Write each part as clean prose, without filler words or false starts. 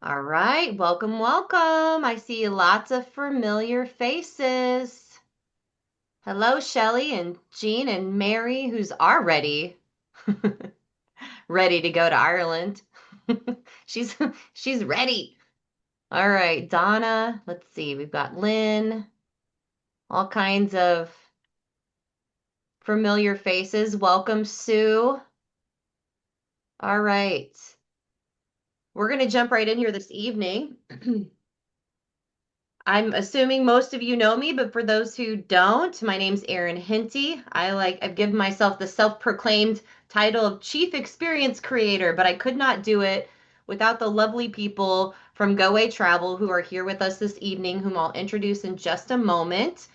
All right, welcome, welcome. I see lots of familiar faces. Hello, Shelley and Jean and Mary, who's already ready to go to Ireland. She's she's ready. All right, Donna. Let's see. We've got Lynn, all kinds of familiar faces. Welcome, Sue. All right. We're going to jump right in here this evening. I'm assuming most of you know me, but for those who don't, my name's Erin Hinty. I've given myself the self-proclaimed title of Chief Experience Creator, but I could not do it without the lovely people from Go Away Travel who are here with us this evening, whom I'll introduce in just a moment.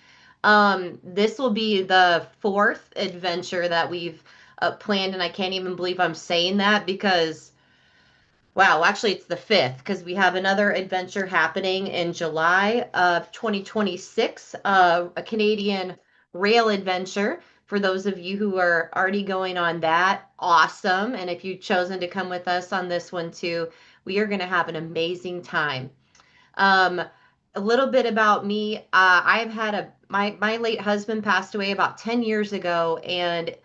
This will be the fourth adventure that we've planned, and I can't even believe I'm saying that because wow, actually, it's the fifth because we have another adventure happening in July of 2026, a Canadian rail adventure. For those of you who are already going on that, awesome. And if you've chosen to come with us on this one too, we are going to have an amazing time. Um, a little bit about me. I've had my late husband passed away about 10 years ago, and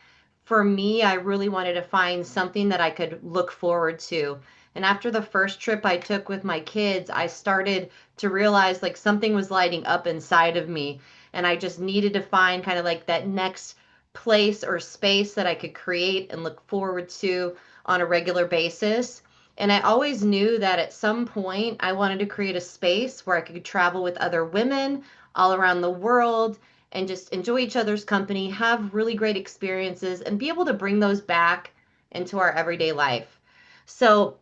for me, I really wanted to find something that I could look forward to. And after the first trip I took with my kids, I started to realize like something was lighting up inside of me, and I just needed to find kind of like that next place or space that I could create and look forward to on a regular basis. And I always knew that at some point I wanted to create a space where I could travel with other women all around the world and just enjoy each other's company, have really great experiences, and be able to bring those back into our everyday life. So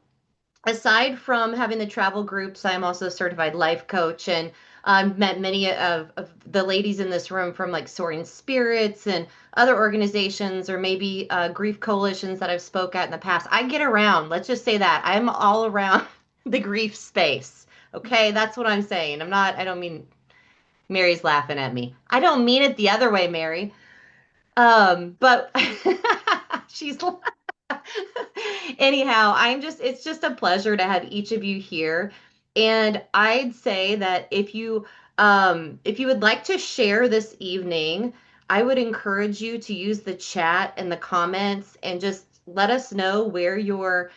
aside from having the travel groups, I'm also a certified life coach and met many of the ladies in this room from like Soaring Spirits and other organizations or maybe grief coalitions that I've spoke at in the past. I get around. Let's just say that I'm all around the grief space. Okay, that's what I'm saying. I don't mean Mary's laughing at me. I don't mean it the other way, Mary. But she's anyhow, it's just a pleasure to have each of you here. And I'd say that if you would like to share this evening, I would encourage you to use the chat and the comments and just let us know where you're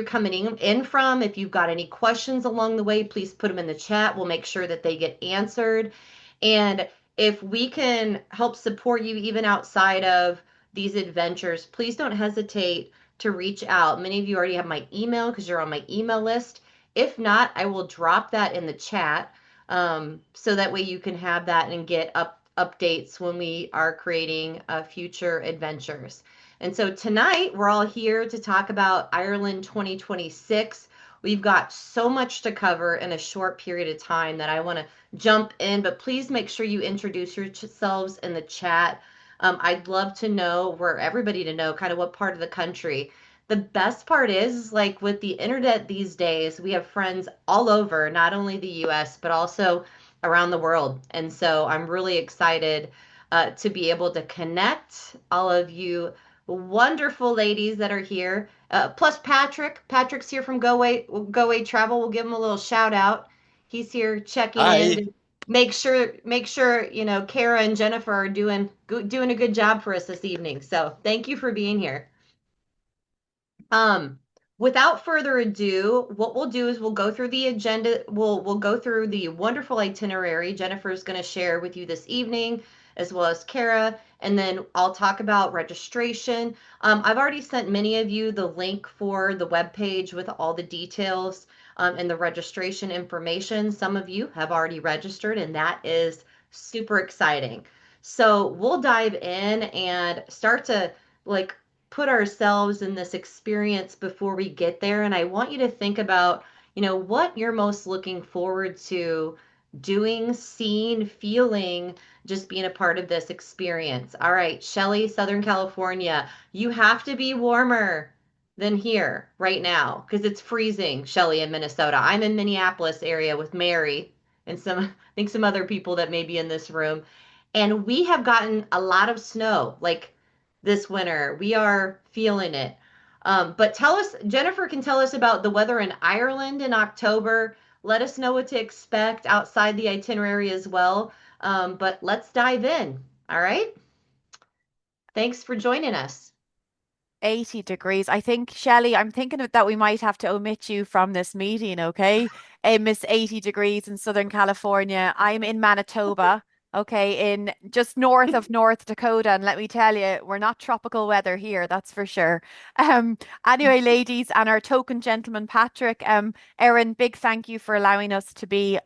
coming in from. If you've got any questions along the way, please put them in the chat. We'll make sure that they get answered. And if we can help support you even outside of these adventures, please don't hesitate to reach out. Many of you already have my email because you're on my email list. If not, I will drop that in the chat so that way you can have that and get updates when we are creating future adventures. And so tonight we're all here to talk about Ireland 2026. We've got so much to cover in a short period of time that I want to jump in, but please make sure you introduce yourselves in the chat. I'd love to know, for everybody to know, kind of what part of the country. The best part is, like with the internet these days, we have friends all over, not only the US, but also around the world. And so I'm really excited to be able to connect all of you wonderful ladies that are here. Plus Patrick. Patrick's here from Go Away Travel. We'll give him a little shout out. He's here checking in Hi. to make sure Kara and Jennifer are doing a good job for us this evening. So thank you for being here. Um, Without further ado, what we'll do is we'll go through the agenda. We'll go through the wonderful itinerary Jennifer's going to share with you this evening, as well as Kara, and then I'll talk about registration. I've already sent many of you the link for the webpage with all the details and the registration information. Some of you have already registered, and that is super exciting. So we'll dive in and start to like put ourselves in this experience before we get there. And I want you to think about, what you're most looking forward to doing, seeing, feeling, just being a part of this experience. All right, Shelly, Southern California, you have to be warmer than here right now because it's freezing, Shelly, in Minnesota. I'm in Minneapolis area with Mary and I think some other people that may be in this room. And we have gotten a lot of snow. Like this winter. We are feeling it. But tell us, Jennifer can tell us about the weather in Ireland in October. Let us know what to expect outside the itinerary as well. But let's dive in. All right. Thanks for joining us. 80 degrees. I think, Shelley, I'm thinking that we might have to omit you from this meeting, okay? Miss 80 degrees in Southern California. I'm in Manitoba, okay, in just north of North Dakota. And let me tell you, we're not tropical weather here, that's for sure. Um, anyway, ladies, and our token gentleman, Patrick, Erin, big thank you for allowing us to be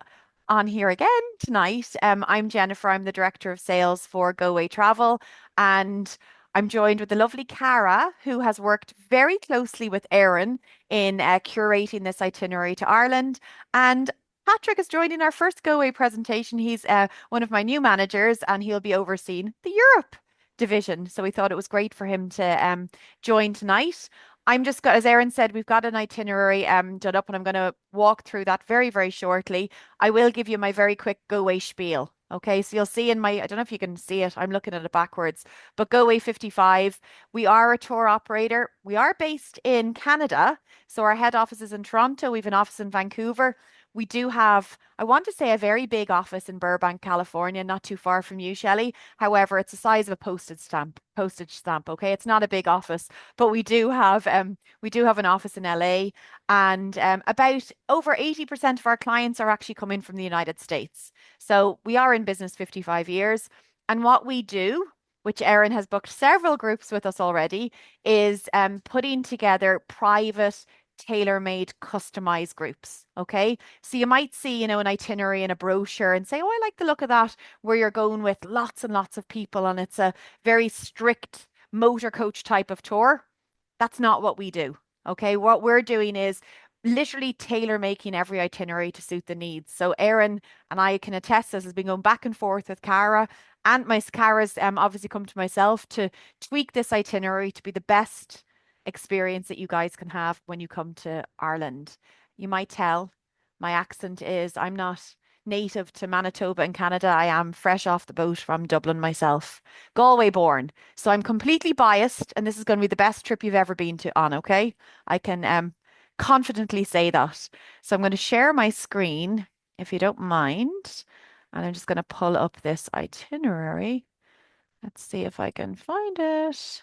on here again tonight. I'm Jennifer. I'm the director of sales for Go Away Travel, and I'm joined with the lovely Cara, who has worked very closely with Erin in curating this itinerary to Ireland. And Patrick is joining our first Go Away presentation. He's one of my new managers, and he'll be overseeing the Europe division. So we thought it was great for him to join tonight. I'm just, as Erin said, we've got an itinerary done up, and I'm going to walk through that very, very shortly. I will give you my very quick Go Away spiel. Okay, so you'll see in my, I don't know if you can see it, I'm looking at it backwards, but Go Away 55, we are a tour operator. We are based in Canada. So our head office is in Toronto. We have an office in Vancouver. We do have, I want to say, a very big office in Burbank, California, not too far from you, Shelley. However, it's the size of a postage stamp. Okay, it's not a big office, but we do have an office in LA, and about over 80% of our clients are actually coming from the United States. So we are in business 55 years. And what we do, which Erin has booked several groups with us already, is putting together private, tailor-made, customized groups. Okay. So you might see, an itinerary and a brochure and say, oh, I like the look of that, where you're going with lots and lots of people and it's a very strict motor coach type of tour. That's not what we do. Okay. What we're doing is literally tailor making every itinerary to suit the needs. So Erin and I can attest this has been going back and forth with Cara, and my Cara's obviously come to myself to tweak this itinerary to be the best experience that you guys can have when you come to Ireland. You might tell my accent is I'm not native to Manitoba in Canada. I am fresh off the boat from Dublin myself, Galway born. So I'm completely biased, and this is going to be the best trip you've ever been to on, okay? I can confidently say that. So I'm going to share my screen if you don't mind. And I'm just going to pull up this itinerary. Let's see if I can find it.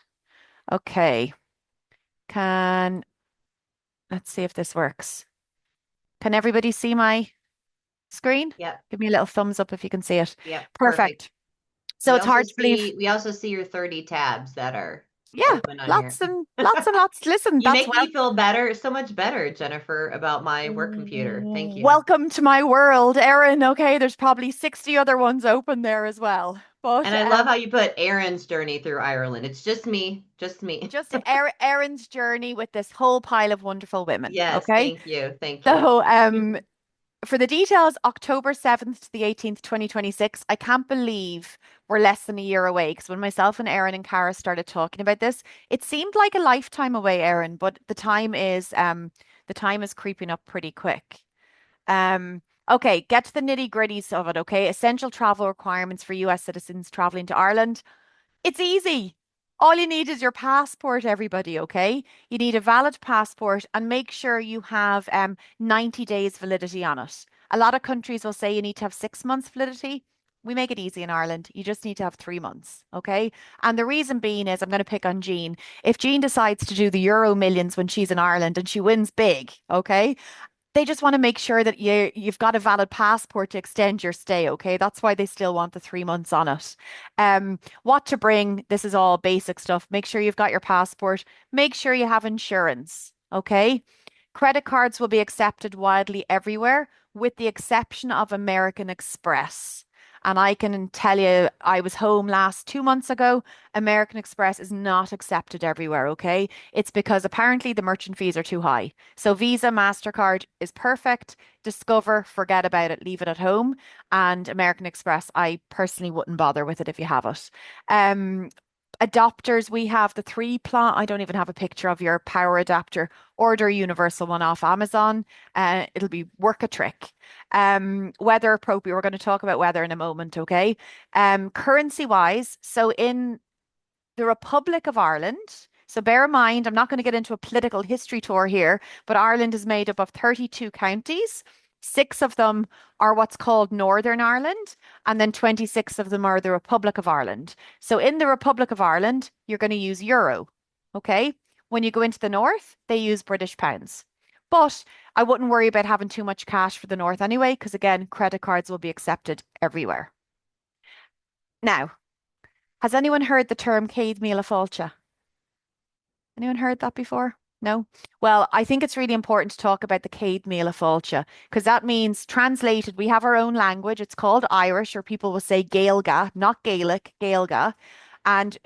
Okay. Can, let's see if this works. Can everybody see my screen? Yep. Give me a little thumbs up if you can see it. Yep. Perfect. Perfect. So it's hard to believe. We also see your 30 tabs that are Yeah, open on here. lots and lots and lots. Listen, You that's make well. me feel better, so much better, Jennifer, about my work computer. Thank you. Welcome to my world, Erin. Okay, there's probably 60 other ones open there as well. But And I love how you put Aaron's journey through Ireland. It's just me, just me. just Erin's journey with this whole pile of wonderful women. Yes, Okay. thank you. Thank you. So, for the details, October 7th to the 18th, 2026. I can't believe we're less than a year away because when myself and Erin and Cara started talking about this, it seemed like a lifetime away, Erin, but the time is creeping up pretty quick. Okay, get to the nitty-gritties of it, okay? Essential travel requirements for US citizens traveling to Ireland. It's easy. All you need is your passport, everybody, okay? You need a valid passport and make sure you have 90 days validity on it. A lot of countries will say you need to have 6 months validity. We make it easy in Ireland. You just need to have 3 months, okay? And the reason being is I'm going to pick on Jean. If Jean decides to do the Euro Millions when she's in Ireland and she wins big, okay? They just want to make sure that you've got a valid passport to extend your stay, okay? That's why they still want the 3 months on it. What to bring, this is all basic stuff. Make sure you've got your passport. Make sure you have insurance, okay? Credit cards will be accepted widely everywhere, with the exception of American Express. And I can tell you, I was home last 2 months ago. American Express is not accepted everywhere, okay? It's because apparently the merchant fees are too high. So Visa, MasterCard is perfect. Discover, forget about it, leave it at home. And American Express, I personally wouldn't bother with it if you have it. Um, Adapters, we have the three plant. I don't even have a picture of your power adapter. Order a universal one off Amazon. It'll be work a trick. Weather appropriate. We're going to talk about weather in a moment, okay? Currency wise, so in the Republic of Ireland, So bear in mind, I'm not going to get into a political history tour here, but Ireland is made up of 32 counties. Six of them are what's called Northern Ireland, and then 26 of them are the Republic of Ireland. So in the Republic of Ireland, you're going to use euro. Okay. When you go into the north, they use British pounds. But I wouldn't worry about having too much cash for the north anyway, because again, credit cards will be accepted everywhere. Now, has anyone heard the term Céad Míle Fáilte? Anyone heard that before? No? Well, I think it's really important to talk about the Céad Míle Fáilte because that means translated, we have our own language. It's called Irish, or people will say Gaelga, not Gaelic, Gaelga. And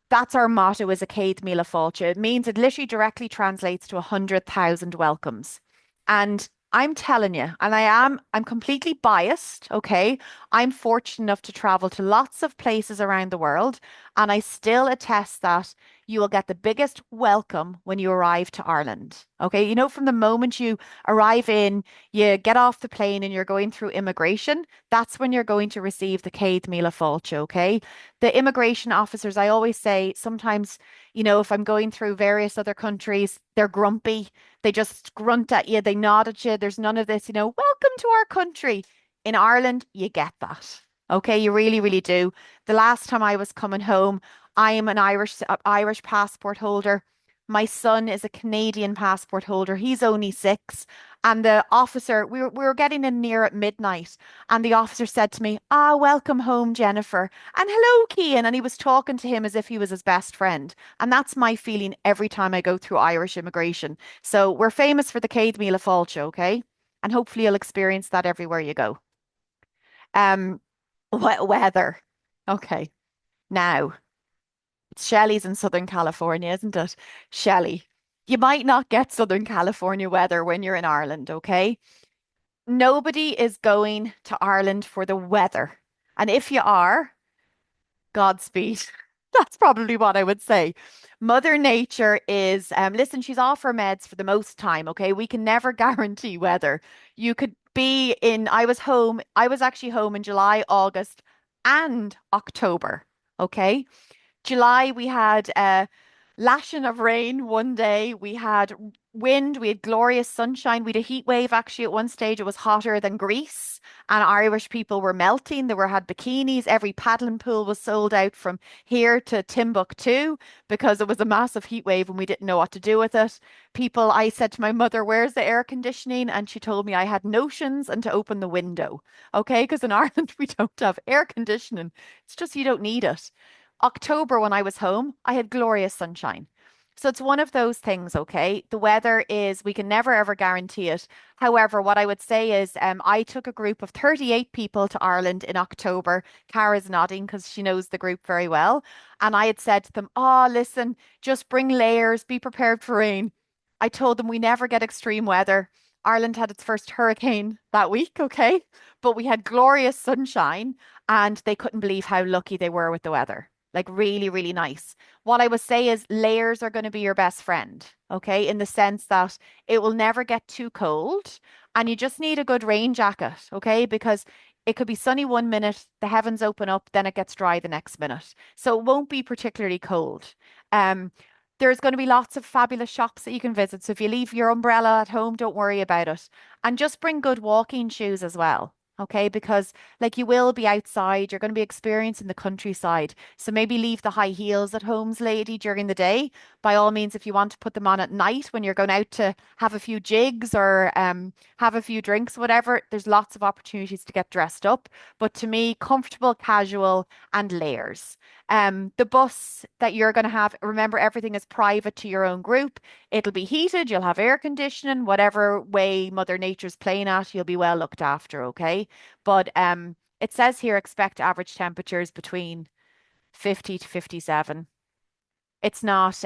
that's our motto is a Céad Míle Fáilte. It means it literally directly translates to 100,000 welcomes. And I'm telling you, and I'm completely biased, okay? I'm fortunate enough to travel to lots of places around the world, and I still attest that you will get the biggest welcome when you arrive to Ireland. Okay, you know, from the moment you arrive in, you get off the plane and you're going through immigration, that's when you're going to receive the Céad Míle Fáilte, okay? The immigration officers, I always say, sometimes, you know, if I'm going through various other countries, they're grumpy. They just grunt at you, they nod at you. There's none of this, you know, welcome to our country. In Ireland, you get that. Okay, you really, really do. The last time I was coming home, I am an Irish passport holder. My son is a Canadian passport holder. He's only 6. And the officer, we were getting in near at midnight, and the officer said to me, "Ah, welcome home, Jennifer. And hello, Cian." And he was talking to him as if he was his best friend. And that's my feeling every time I go through Irish immigration. So we're famous for the Céad Míle Fáilte, okay? And hopefully you'll experience that everywhere you go. Um, weather. Okay. Now, it's Shelley's in Southern California, isn't it? Shelley, you might not get Southern California weather when you're in Ireland, okay? Nobody is going to Ireland for the weather. And if you are, Godspeed. That's probably what I would say. Mother Nature is, listen, she's off her meds for the most time, okay? We can never guarantee weather. You could be in, I was actually home in July, August, and October, okay? July, we had a lashing of rain one day. We had wind. We had glorious sunshine. We had a heat wave actually at one stage. It was hotter than Greece. And Irish people were melting. They were had bikinis. Every paddling pool was sold out from here to Timbuktu because it was a massive heat wave and we didn't know what to do with it. People, I said to my mother, "Where's the air conditioning?" And she told me I had notions and to open the window. Okay, because in Ireland we don't have air conditioning. It's just you don't need it. October, when I was home, I had glorious sunshine. So it's one of those things, okay? The weather is, we can never ever guarantee it. However, what I would say is I took a group of 38 people to Ireland in October. Cara's nodding because she knows the group very well. And I had said to them, "Oh, listen, just bring layers, be prepared for rain." I told them we never get extreme weather. Ireland had its first hurricane that week, okay? But we had glorious sunshine and they couldn't believe how lucky they were with the weather. Like really, really nice. What I would say is layers are going to be your best friend, okay? In the sense that it will never get too cold and you just need a good rain jacket, okay? Because it could be sunny one minute, the heavens open up, then it gets dry the next minute. So it won't be particularly cold. Um, there's going to be lots of fabulous shops that you can visit. So if you leave your umbrella at home, don't worry about it. And just bring good walking shoes as well. Okay, because like you will be outside, you're going to be experiencing the countryside. So maybe leave the high heels at home's lady during the day. By all means, if you want to put them on at night when you're going out to have a few jigs or have a few drinks, whatever, there's lots of opportunities to get dressed up. But to me, comfortable, casual, and layers. The bus that you're going to have, remember everything is private to your own group. It'll be heated, you'll have air conditioning, whatever way Mother Nature's playing at, you'll be well looked after, okay? But it says here expect average temperatures between 50 to 57. It's not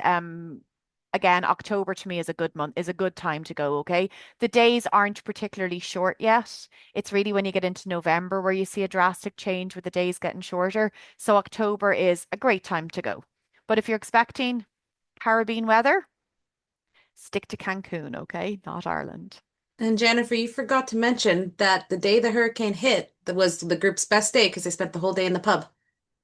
again, October to me is a good month, is a good time to go, okay? The days aren't particularly short yet. It's really when you get into November where you see a drastic change with the days getting shorter. So October is a great time to go. But if you're expecting Caribbean weather, stick to Cancun, okay? Not Ireland. And Jennifer, you forgot to mention that the day the hurricane hit, that was the group's best day because they spent the whole day in the pub.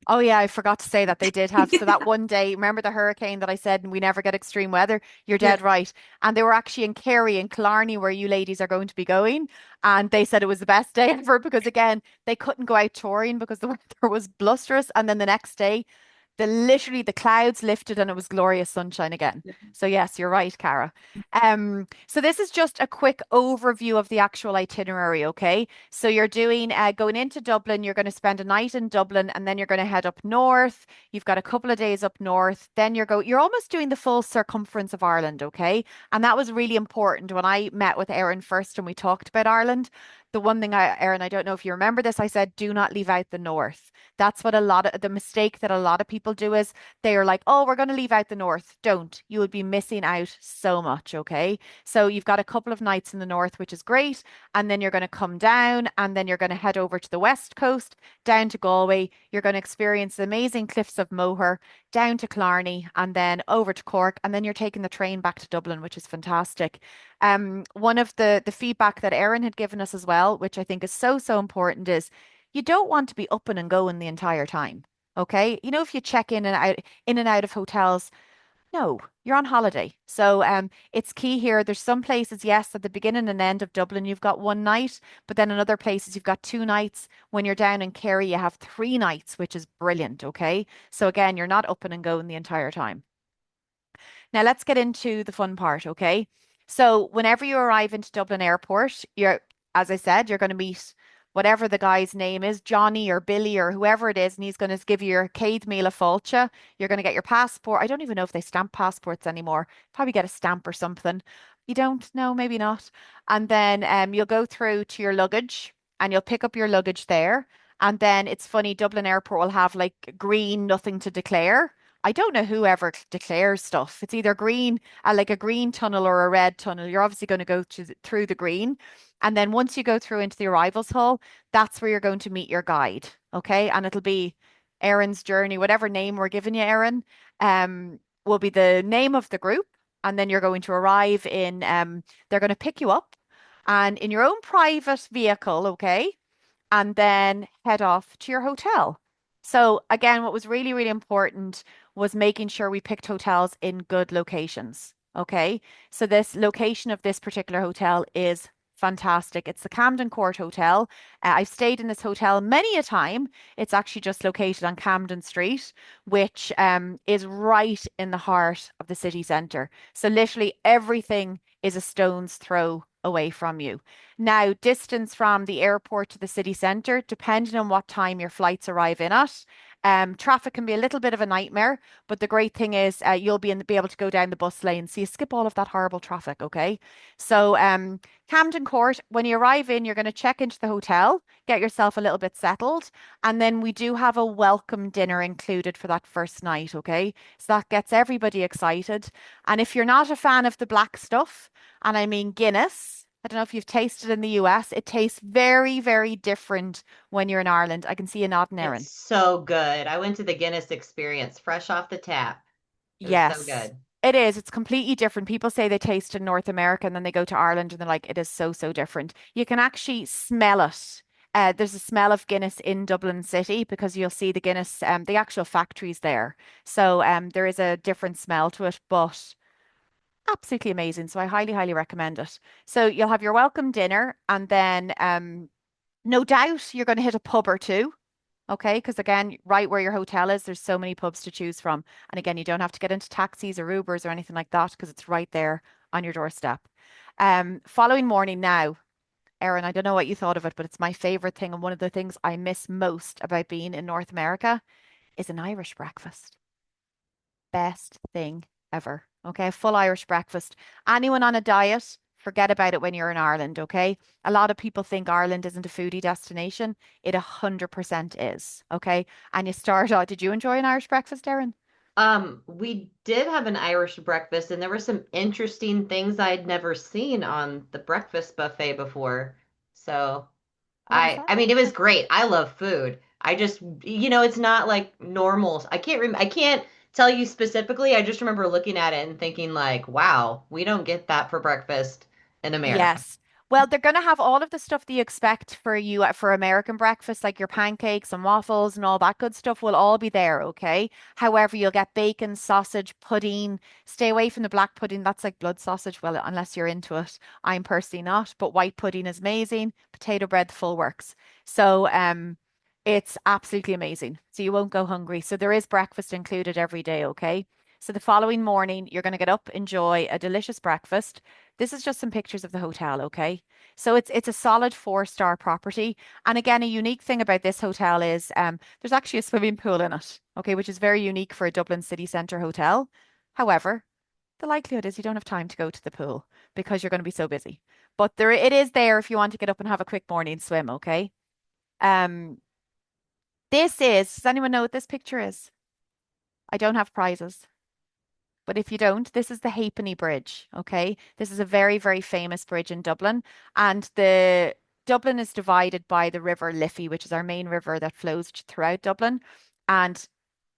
Oh yeah, I forgot to say that they did have so that one day, remember the hurricane that I said and we never get extreme weather? You're Yeah. dead right. And they were actually in Kerry and Killarney where you ladies are going to be going. And they said it was the best day ever because again, they couldn't go out touring because the weather was blusterous. And then the next day, literally the clouds lifted and it was glorious sunshine again. So yes, you're right, Cara. So this is just a quick overview of the actual itinerary, okay? So you're doing going into Dublin, you're going to spend a night in Dublin and then you're going to head up north. You've got a couple of days up north. Then you're almost doing the full circumference of Ireland, okay? And that was really important when I met with Erin first and we talked about Ireland. The one thing Erin, I don't know if you remember this, I said, do not leave out the north. That's what the mistake that a lot of people do is they are like, oh, we're going to leave out the north. Don't. You would be missing out so much, okay? So you've got a couple of nights in the north, which is great. And then you're going to come down and then you're going to head over to the west coast, down to Galway. You're going to experience the amazing cliffs of Moher, down to Killarney, and then over to Cork. And then you're taking the train back to Dublin, which is fantastic. One of the feedback that Erin had given us as well, which I think is so, so important, is you don't want to be up and going the entire time. Okay. You know, if you check in and out of hotels, no, you're on holiday. So it's key here. There's some places, yes, at the beginning and end of Dublin, you've got one night, but then in other places you've got 2 nights. When you're down in Kerry, you have 3 nights, which is brilliant. Okay. So again, you're not up and going the entire time. Now let's get into the fun part, okay? So whenever you arrive into Dublin Airport, as I said, you're going to meet whatever the guy's name is, Johnny or Billy or whoever it is, and he's going to give you your Céad Míle Fáilte. You're going to get your passport. I don't even know if they stamp passports anymore. Probably get a stamp or something. You don't know, maybe not. And then you'll go through to your luggage and you'll pick up your luggage there. And then it's funny, Dublin Airport will have like green, nothing to declare. I don't know who ever declares stuff. It's either green, like a green tunnel or a red tunnel. You're obviously going to go through the green. And then once you go through into the arrivals hall, that's where you're going to meet your guide. Okay. And it'll be Erin's journey, whatever name we're giving you, Erin, will be the name of the group. And then you're going to arrive in, they're going to pick you up and in your own private vehicle. Okay, and then head off to your hotel. So again, what was really, really important was making sure we picked hotels in good locations. Okay. So this location of this particular hotel is fantastic. It's the Camden Court Hotel. I've stayed in this hotel many a time. It's actually just located on Camden Street, which is right in the heart of the city centre. So literally everything is a stone's throw away from you. Now, distance from the airport to the city centre, depending on what time your flights arrive in at, traffic can be a little bit of a nightmare, but the great thing is you'll be able to go down the bus lane, so you skip all of that horrible traffic. Okay, so Camden Court, when you arrive in, you're going to check into the hotel, get yourself a little bit settled, and then we do have a welcome dinner included for that first night. Okay, so that gets everybody excited, and if you're not a fan of the black stuff, and I mean Guinness. I don't know if you've tasted in the US. It tastes very, very different when you're in Ireland. I can see a nod in It's Erin. so good. I went to the Guinness experience fresh off the tap. It was so Yes, good. it is. It's completely different. People say they taste in North America and then they go to Ireland and they're like, it is so, so different. You can actually smell it. There's a smell of Guinness in Dublin City because you'll see the Guinness, the actual factories there. So there is a different smell to it, but absolutely amazing. So I highly, highly recommend it. So you'll have your welcome dinner and then no doubt you're going to hit a pub or two. Okay, because again, right where your hotel is, there's so many pubs to choose from. And again, you don't have to get into taxis or Ubers or anything like that because it's right there on your doorstep. Following morning now, Erin, I don't know what you thought of it, but it's my favorite thing. And one of the things I miss most about being in North America is an Irish breakfast. Best thing ever. Okay, full Irish breakfast. Anyone on a diet, forget about it when you're in Ireland, okay? A lot of people think Ireland isn't a foodie destination. It 100% is, okay? And you start out, did you enjoy an Irish breakfast, Erin? We did have an Irish breakfast, and there were some interesting things I'd never seen on the breakfast buffet before. So What was that? I mean, it was great. I love food. I just, it's not like normal. I can't tell you specifically. I just remember looking at it and thinking like, wow, we don't get that for breakfast in America. Yes. Well, they're going to have all of the stuff that you expect for you for American breakfast, like your pancakes and waffles and all that good stuff will all be there, okay? However, you'll get bacon, sausage, pudding. Stay away from the black pudding. That's like blood sausage. Well, unless you're into it. I'm personally not, but white pudding is amazing. Potato bread, the full works. So, it's absolutely amazing. So you won't go hungry. So there is breakfast included every day, okay? So the following morning, you're going to get up, enjoy a delicious breakfast. This is just some pictures of the hotel, okay? So it's a solid 4-star property. And again, a unique thing about this hotel is there's actually a swimming pool in it, okay, which is very unique for a Dublin city centre hotel. However, the likelihood is you don't have time to go to the pool because you're going to be so busy. But there it is there if you want to get up and have a quick morning swim, okay? Um, does anyone know what this picture is? I don't have prizes. But if you don't, this is the Halfpenny Bridge, okay? This is a very, very famous bridge in Dublin. And the Dublin is divided by the River Liffey, which is our main river that flows throughout Dublin. And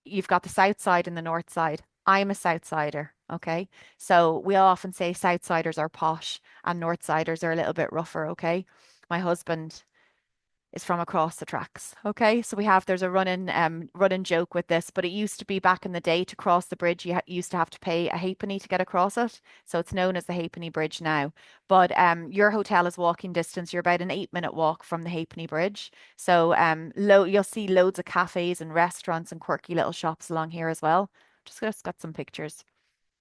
you've got the south side and the north side. I'm a south sider, okay? So we often say south siders are posh and north siders are a little bit rougher, okay? My husband is from across the tracks. Okay, so there's a running joke with this, but it used to be back in the day to cross the bridge, you used to have to pay a halfpenny to get across it. So it's known as the Halfpenny Bridge now. But your hotel is walking distance. You're about an 8-minute walk from the Halfpenny Bridge. So you'll see loads of cafes and restaurants and quirky little shops along here as well. Just got some pictures.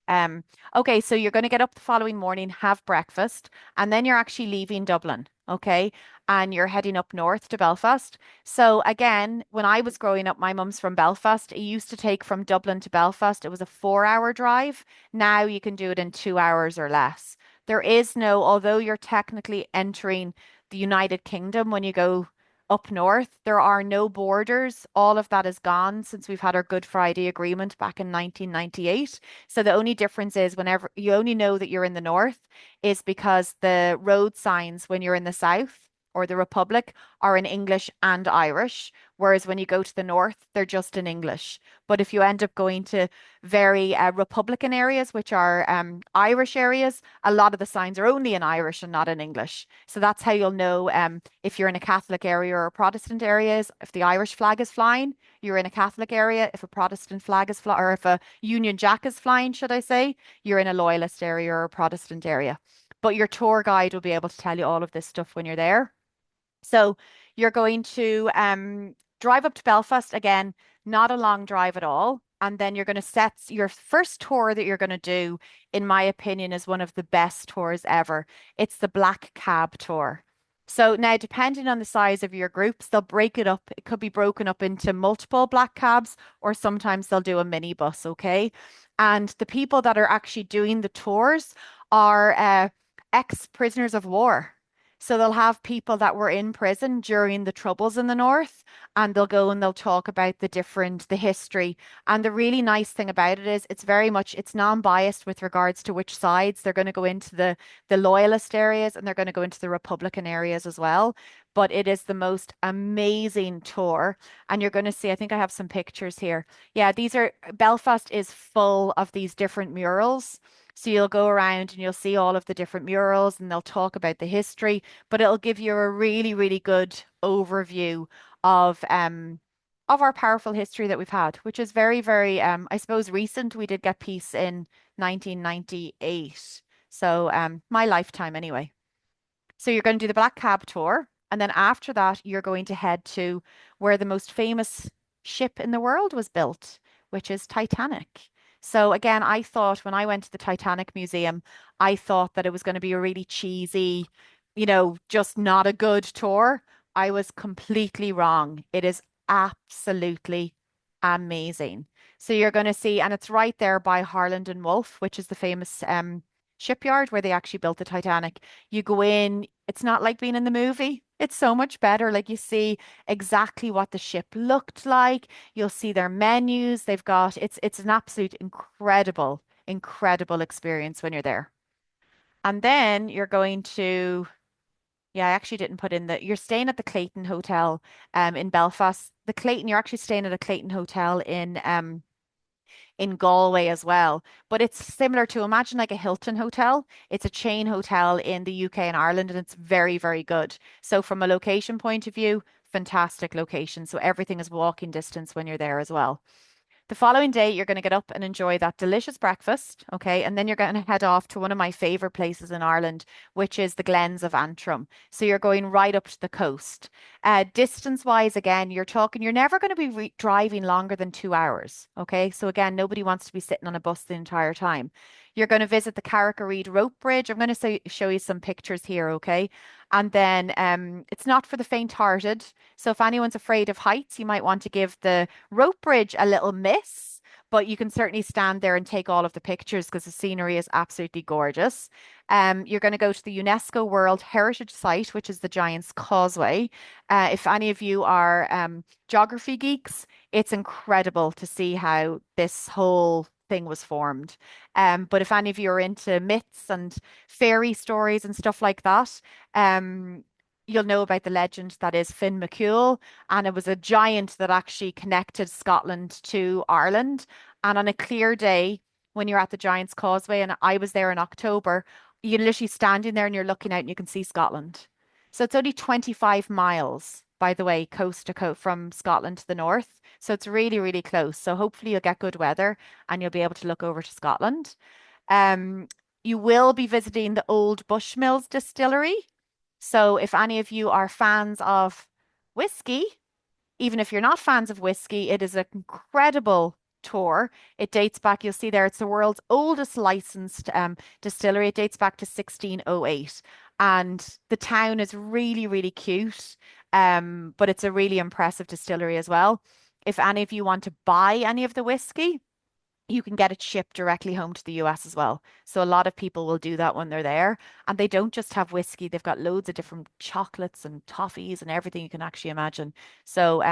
Um, okay, so you're going to get up the following morning, have breakfast, and then you're actually leaving Dublin, okay? And you're heading up north to Belfast. So again, when I was growing up, my mum's from Belfast. It used to take from Dublin to Belfast, it was a 4-hour drive. Now you can do it in 2 hours or less. There is no, although you're technically entering the United Kingdom when you go up north, there are no borders. All of that is gone since we've had our Good Friday Agreement back in 1998. So the only difference is whenever you only know that you're in the north is because the road signs when you're in the south or the Republic are in English and Irish, whereas when you go to the north, they're just in English. But if you end up going to very Republican areas, which are Irish areas, a lot of the signs are only in Irish and not in English. So that's how you'll know if you're in a Catholic area or a Protestant areas, if the Irish flag is flying, you're in a Catholic area. If a Protestant flag is flying, or if a Union Jack is flying, should I say, you're in a Loyalist area or a Protestant area. But your tour guide will be able to tell you all of this stuff when you're there. So you're going to drive up to Belfast again, not a long drive at all. And then you're going to set your first tour that you're going to do, in my opinion, is one of the best tours ever. It's the Black Cab Tour. So now, depending on the size of your groups, they'll break it up. It could be broken up into multiple black cabs, or sometimes they'll do a minibus, okay? And the people that are actually doing the tours are ex-prisoners of war. So they'll have people that were in prison during the Troubles in the North, and they'll go and they'll talk about the history. And the really nice thing about it is it's non-biased with regards to which sides. They're going to go into the loyalist areas and they're going to go into the Republican areas as well. But it is the most amazing tour. And you're going to see, I think I have some pictures here. Yeah, Belfast is full of these different murals. So you'll go around and you'll see all of the different murals and they'll talk about the history, but it'll give you a really, really good overview of our powerful history that we've had, which is very, very I suppose recent. We did get peace in 1998. So my lifetime anyway. So you're going to do the Black Cab tour, and then after that, you're going to head to where the most famous ship in the world was built, which is Titanic. So again, I thought when I went to the Titanic Museum, I thought that it was going to be a really cheesy, just not a good tour. I was completely wrong. It is absolutely amazing. So you're going to see, and it's right there by Harland and Wolff, which is the famous shipyard where they actually built the Titanic. You go in, it's not like being in the movie. It's so much better. Like you see exactly what the ship looked like. You'll see their menus. It's an absolute incredible, incredible experience when you're there. And then you're going to, yeah, I actually didn't put in you're staying at the Clayton Hotel in Belfast. You're actually staying at a Clayton Hotel in Galway as well. But it's similar to, imagine like a Hilton hotel. It's a chain hotel in the UK and Ireland, and it's very, very good. So from a location point of view, fantastic location. So everything is walking distance when you're there as well. The following day, you're going to get up and enjoy that delicious breakfast, okay? And then you're going to head off to one of my favorite places in Ireland, which is the Glens of Antrim. So you're going right up to the coast. Distance-wise, again, you're talking, you're never going to be driving longer than 2 hours, okay? So again, nobody wants to be sitting on a bus the entire time. You're going to visit the Carrick rope bridge. I'm going to show you some pictures here, okay? And then it's not for the faint-hearted. So if anyone's afraid of heights, you might want to give the rope bridge a little miss, but you can certainly stand there and take all of the pictures because the scenery is absolutely gorgeous. You're going to go to the UNESCO World Heritage Site, which is the Giant's Causeway. If any of you are geography geeks, it's incredible to see how this whole thing was formed. But if any of you are into myths and fairy stories and stuff like that, you'll know about the legend that is Finn McCool, and it was a giant that actually connected Scotland to Ireland. And on a clear day, when you're at the Giant's Causeway, and I was there in October, you're literally standing there and you're looking out and you can see Scotland. So it's only 25 miles, by the way, coast to coast from Scotland to the north. So it's really, really close. So hopefully you'll get good weather and you'll be able to look over to Scotland. Um, you will be visiting the old Bushmills distillery. So if any of you are fans of whiskey, even if you're not fans of whiskey, it is an incredible tour. It dates back, you'll see there, it's the world's oldest licensed distillery. It dates back to 1608. And the town is really, really cute, but it's a really impressive distillery as well. If any of you want to buy any of the whiskey, you can get it shipped directly home to the US as well. So a lot of people will do that when they're there. And they don't just have whiskey, they've got loads of different chocolates and toffees and everything you can actually imagine. So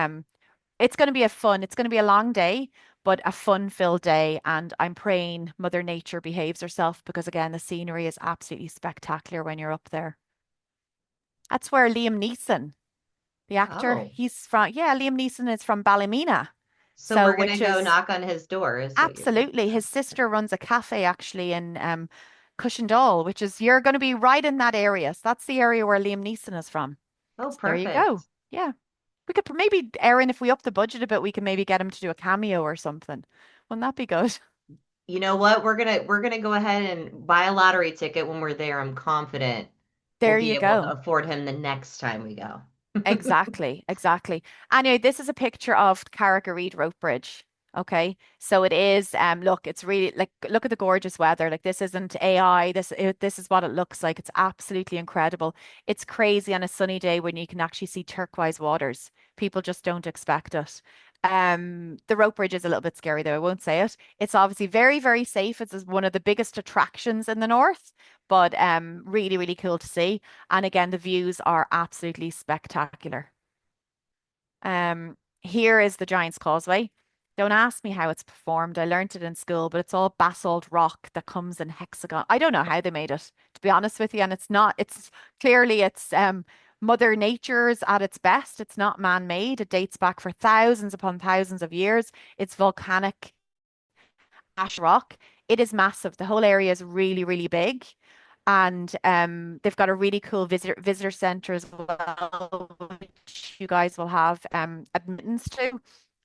it's going to be it's going to be a long day, but a fun-filled day. And I'm praying Mother Nature behaves herself because again, the scenery is absolutely spectacular when you're up there. That's where Liam Neeson, the actor, Oh, he's from, yeah, Liam Neeson is from Ballymena. so So, we're gonna which go is knock on his door, is what you're saying. absolutely. His sister runs a cafe actually in Cushendall, which is you're going to be right in that area. So that's the area where Liam Neeson is from. Oh, So there you go. perfect. Yeah. We could maybe, Erin, if we up the budget a bit, we can maybe get him to do a cameo or something. Wouldn't that be good? You know what? We're gonna go ahead and buy a lottery ticket when we're there. I'm confident we'll There be you able to go. afford him the next time we go. Exactly, exactly. Anyway, this is a picture of Carrick rope bridge. Okay, so it is. Look, it's really like look at the gorgeous weather. Like this isn't AI. This is what it looks like. It's absolutely incredible. It's crazy on a sunny day when you can actually see turquoise waters. People just don't expect it. The rope bridge is a little bit scary though. I won't say it. It's obviously very, very safe. It's one of the biggest attractions in the north, but really, really cool to see. And again, the views are absolutely spectacular. Here is the Giant's Causeway. Don't ask me how it's performed. I learned it in school, but it's all basalt rock that comes in hexagon. I don't know how they made it, to be honest with you. And it's not, it's clearly it's Mother Nature's at its best. It's not man-made. It dates back for thousands upon thousands of years. It's volcanic ash rock. It is massive. The whole area is really, really big. And they've got a really cool visitor center as well, which you guys will have admittance to.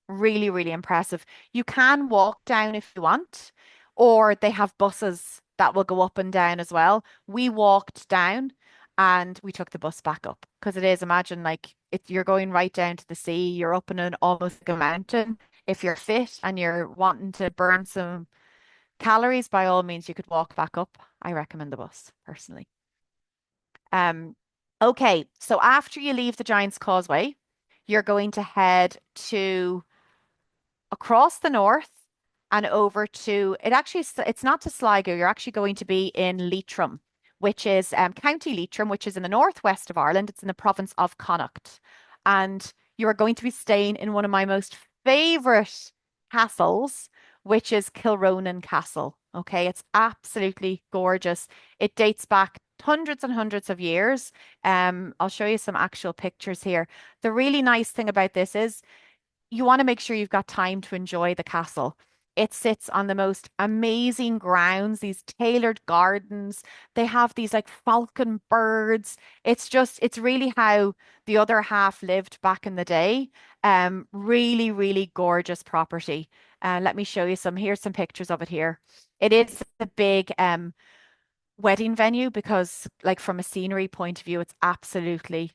Really, really impressive. You can walk down if you want, or they have buses that will go up and down as well. We walked down and we took the bus back up because it is, imagine like if you're going right down to the sea, you're up in an almost like a mountain. If you're fit and you're wanting to burn some calories, by all means, you could walk back up. I recommend the bus personally. Um, okay, so after you leave the Giant's Causeway, you're going to head to across the north and over to it actually it's not to Sligo. You're actually going to be in Leitrim, which is County Leitrim, which is in the northwest of Ireland. It's in the province of Connacht. And you are going to be staying in one of my most favorite castles, which is Kilronan Castle. Okay, it's absolutely gorgeous. It dates back hundreds and hundreds of years. I'll show you some actual pictures here. The really nice thing about this is you want to make sure you've got time to enjoy the castle. It sits on the most amazing grounds, these tailored gardens. They have these like falcon birds. It's really how the other half lived back in the day. Really, really gorgeous property. Let me show you some. Here's some pictures of it here. It is a big wedding venue because, like, from a scenery point of view, it's absolutely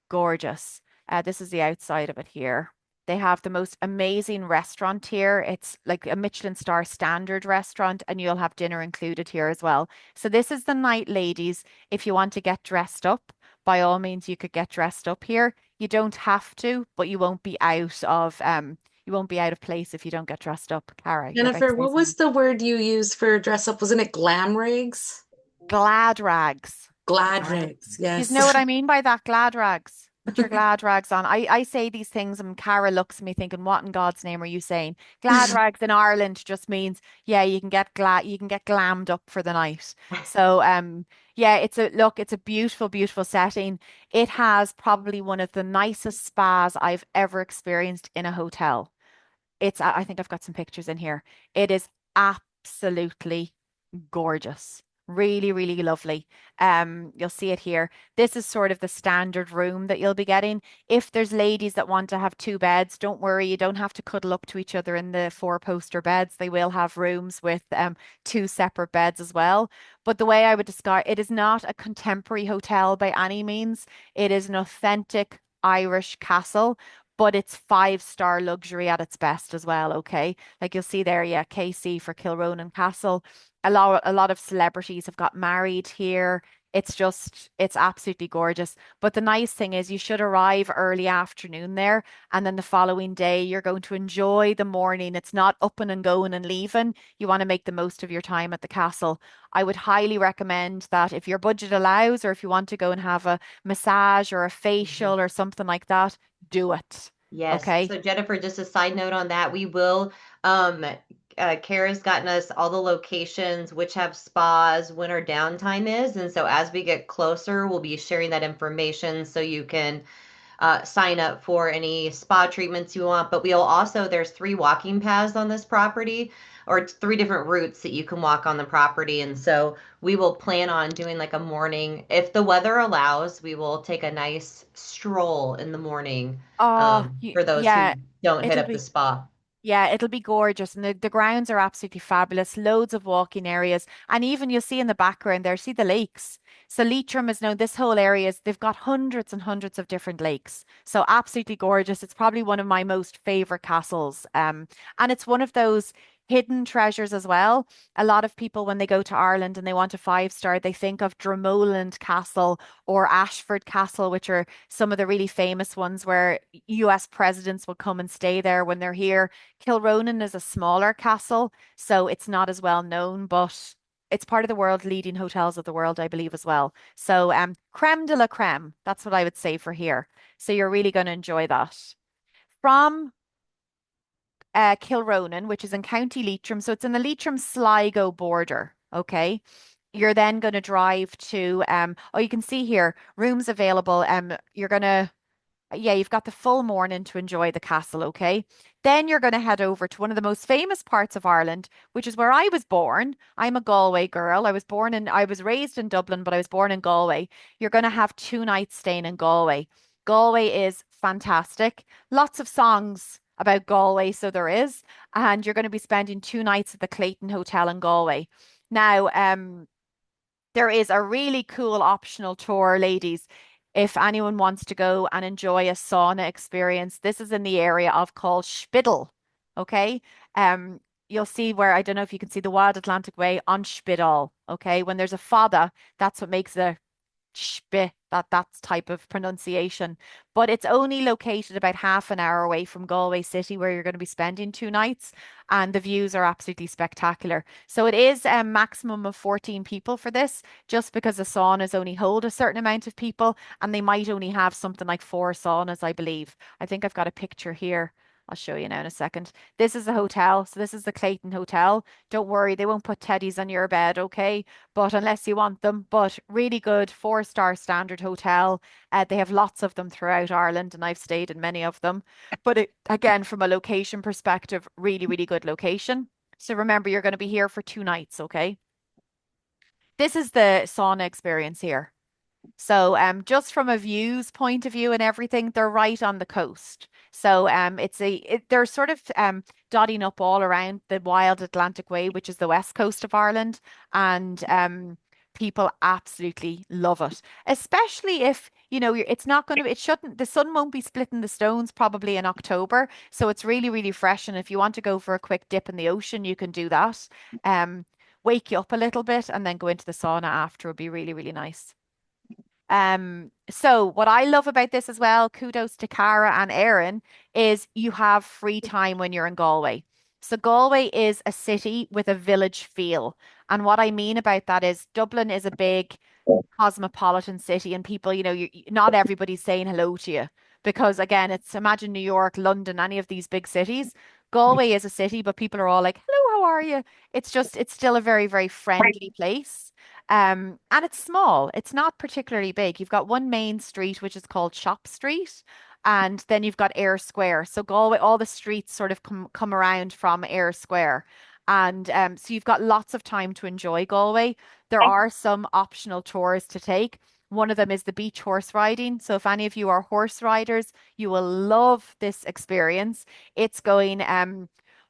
gorgeous. This is the outside of it here. They have the most amazing restaurant here. It's like a Michelin star standard restaurant, and you'll have dinner included here as well. So this is the night, ladies. If you want to get dressed up, by all means, you could get dressed up here. You don't have to, but you won't be out of place if you don't get dressed up. Cara, you're about to Jennifer, say what was something. the word you used for dress up? Wasn't it glam rigs? Glad rags. Glad Glad. rigs, You yes. know what I mean by that? Glad rags. Put your glad rags on. I say these things and Cara looks at me thinking, what in God's name are you saying? Glad rags in Ireland just means, yeah, you can get glammed up for the night. So yeah, it's a beautiful, beautiful setting. It has probably one of the nicest spas I've ever experienced in a hotel. I think I've got some pictures in here. It is absolutely gorgeous. Really, really lovely. You'll see it here. This is sort of the standard room that you'll be getting. If there's ladies that want to have two beds, don't worry, you don't have to cuddle up to each other in the four-poster beds. They will have rooms with two separate beds as well. But the way I would describe it is not a contemporary hotel by any means. It is an authentic Irish castle, but it's five-star luxury at its best as well, okay? Like you'll see there, yeah, KC for Kilronan Castle. A lot of celebrities have got married here. It's absolutely gorgeous. But the nice thing is you should arrive early afternoon there, and then the following day you're going to enjoy the morning. It's not up and going and leaving. You want to make the most of your time at the castle. I would highly recommend that if your budget allows, or if you want to go and have a massage or a Mhm. facial or something like that, do it. Yes. Okay. So Jennifer, just a side note on that, we will Kara's gotten us all the locations which have spas when our downtime is. And so as we get closer, we'll be sharing that information so you can sign up for any spa treatments you want. But we'll also, there's three walking paths on this property, or three different routes that you can walk on the property. And so we will plan on doing like a morning, if the weather allows, we will take a nice stroll in the morning Oh, for those yeah, who don't hit it'll up the be spa. Yeah, it'll be gorgeous. And the grounds are absolutely fabulous. Loads of walking areas. And even you'll see in the background there, see the lakes. So Leitrim is now, this whole area is, they've got hundreds and hundreds of different lakes. So absolutely gorgeous. It's probably one of my most favorite castles. And it's one of those hidden treasures as well. A lot of people, when they go to Ireland and they want a five-star, they think of Dromoland Castle or Ashford Castle, which are some of the really famous ones where US presidents will come and stay there when they're here. Kilronan is a smaller castle, so it's not as well known, but it's part of the world leading hotels of the world, I believe, as well. So, creme de la creme, that's what I would say for here. So you're really going to enjoy that. From Kilronan, which is in County Leitrim, so it's in the Leitrim-Sligo border. Okay. You're then going to drive to oh, you can see here rooms available. You're gonna Yeah, you've got the full morning to enjoy the castle, okay? Then you're going to head over to one of the most famous parts of Ireland, which is where I was born. I'm a Galway girl. I was raised in Dublin, but I was born in Galway. You're going to have 2 nights staying in Galway. Galway is fantastic. Lots of songs about Galway, so there is. And you're going to be spending 2 nights at the Clayton Hotel in Galway. Now, there is a really cool optional tour, ladies. If anyone wants to go and enjoy a sauna experience, this is in the area of called Spittal. Okay. Um, you'll see where I don't know if you can see the Wild Atlantic Way on Spittal. Okay. When there's a fada, that's what makes the Spit, that's type of pronunciation. But it's only located about half an hour away from Galway City, where you're going to be spending 2 nights, and the views are absolutely spectacular. So it is a maximum of 14 people for this, just because the saunas only hold a certain amount of people, and they might only have something like four saunas, I believe. I think I've got a picture here. I'll show you now in a second. This is the hotel. So this is the Clayton Hotel. Don't worry, they won't put teddies on your bed, okay? But unless you want them, but really good four-star standard hotel. They have lots of them throughout Ireland, and I've stayed in many of them. But again, from a location perspective, really, really good location. So remember, you're going to be here for 2 nights, okay? This is the sauna experience here. So just from a views point of view and everything, they're right on the coast. So they're sort of dotting up all around the wild Atlantic Way, which is the west coast of Ireland, and people absolutely love it. Especially if, it's not going to, it shouldn't, the sun won't be splitting the stones probably in October, so it's really, really fresh. And if you want to go for a quick dip in the ocean, you can do that. Um, Wake you up a little bit and then go into the sauna after would be really, really nice. So what I love about this as well, kudos to Cara and Erin, is you have free time when you're in Galway. So Galway is a city with a village feel. And what I mean about that is Dublin is a big cosmopolitan city and people, not everybody's saying hello to you because again, it's imagine New York, London, any of these big cities. Galway is a city, but people are all like, hello, how are you? It's still a very, very friendly place. And it's small. It's not particularly big. You've got one main street, which is called Shop Street. And then you've got Eyre Square. So Galway, all the streets sort of come around from Eyre Square. And so you've got lots of time to enjoy Galway. There are some optional tours to take. One of them is the beach horse riding. So if any of you are horse riders, you will love this experience. It's going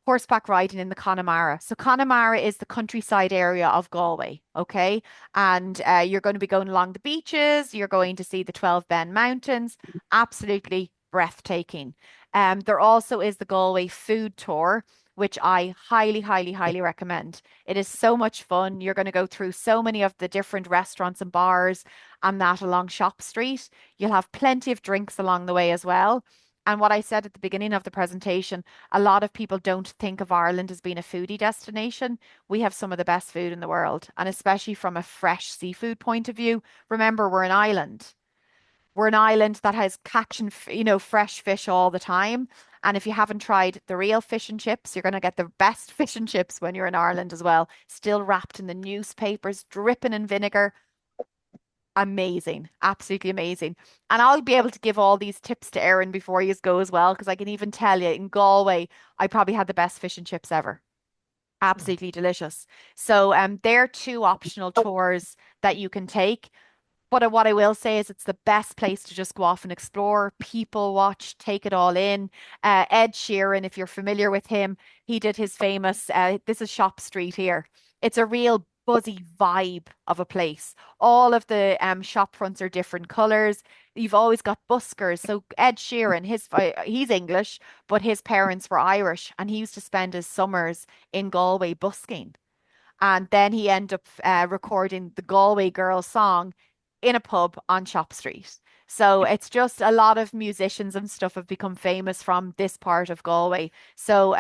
horseback riding in the Connemara. So Connemara is the countryside area of Galway, okay? And you're going to be going along the beaches. You're going to see the 12 Ben Mountains. Absolutely breathtaking. There also is the Galway food tour, which I highly, highly, highly recommend. It is so much fun. You're going to go through so many of the different restaurants and bars and that along Shop Street. You'll have plenty of drinks along the way as well. And what I said at the beginning of the presentation, a lot of people don't think of Ireland as being a foodie destination. We have some of the best food in the world, and especially from a fresh seafood point of view. Remember, we're an island. We're an island that has catching, fresh fish all the time. And if you haven't tried the real fish and chips, you're going to get the best fish and chips when you're in Ireland as well. Still wrapped in the newspapers, dripping in vinegar. Amazing, absolutely amazing. And I'll be able to give all these tips to Erin before you go as well, because I can even tell you in Galway, I probably had the best fish and chips ever. Absolutely delicious. So there are two optional tours that you can take. But what I will say is it's the best place to just go off and explore, people watch, take it all in. Ed Sheeran, if you're familiar with him, he did his famous, this is Shop Street here. It's a real buzzy vibe of a place. All of the shop fronts are different colors. You've always got buskers. So Ed Sheeran, he's English, but his parents were Irish, and he used to spend his summers in Galway busking. And then he ended up recording the Galway Girl song in a pub on Shop Street. So it's just a lot of musicians and stuff have become famous from this part of Galway. So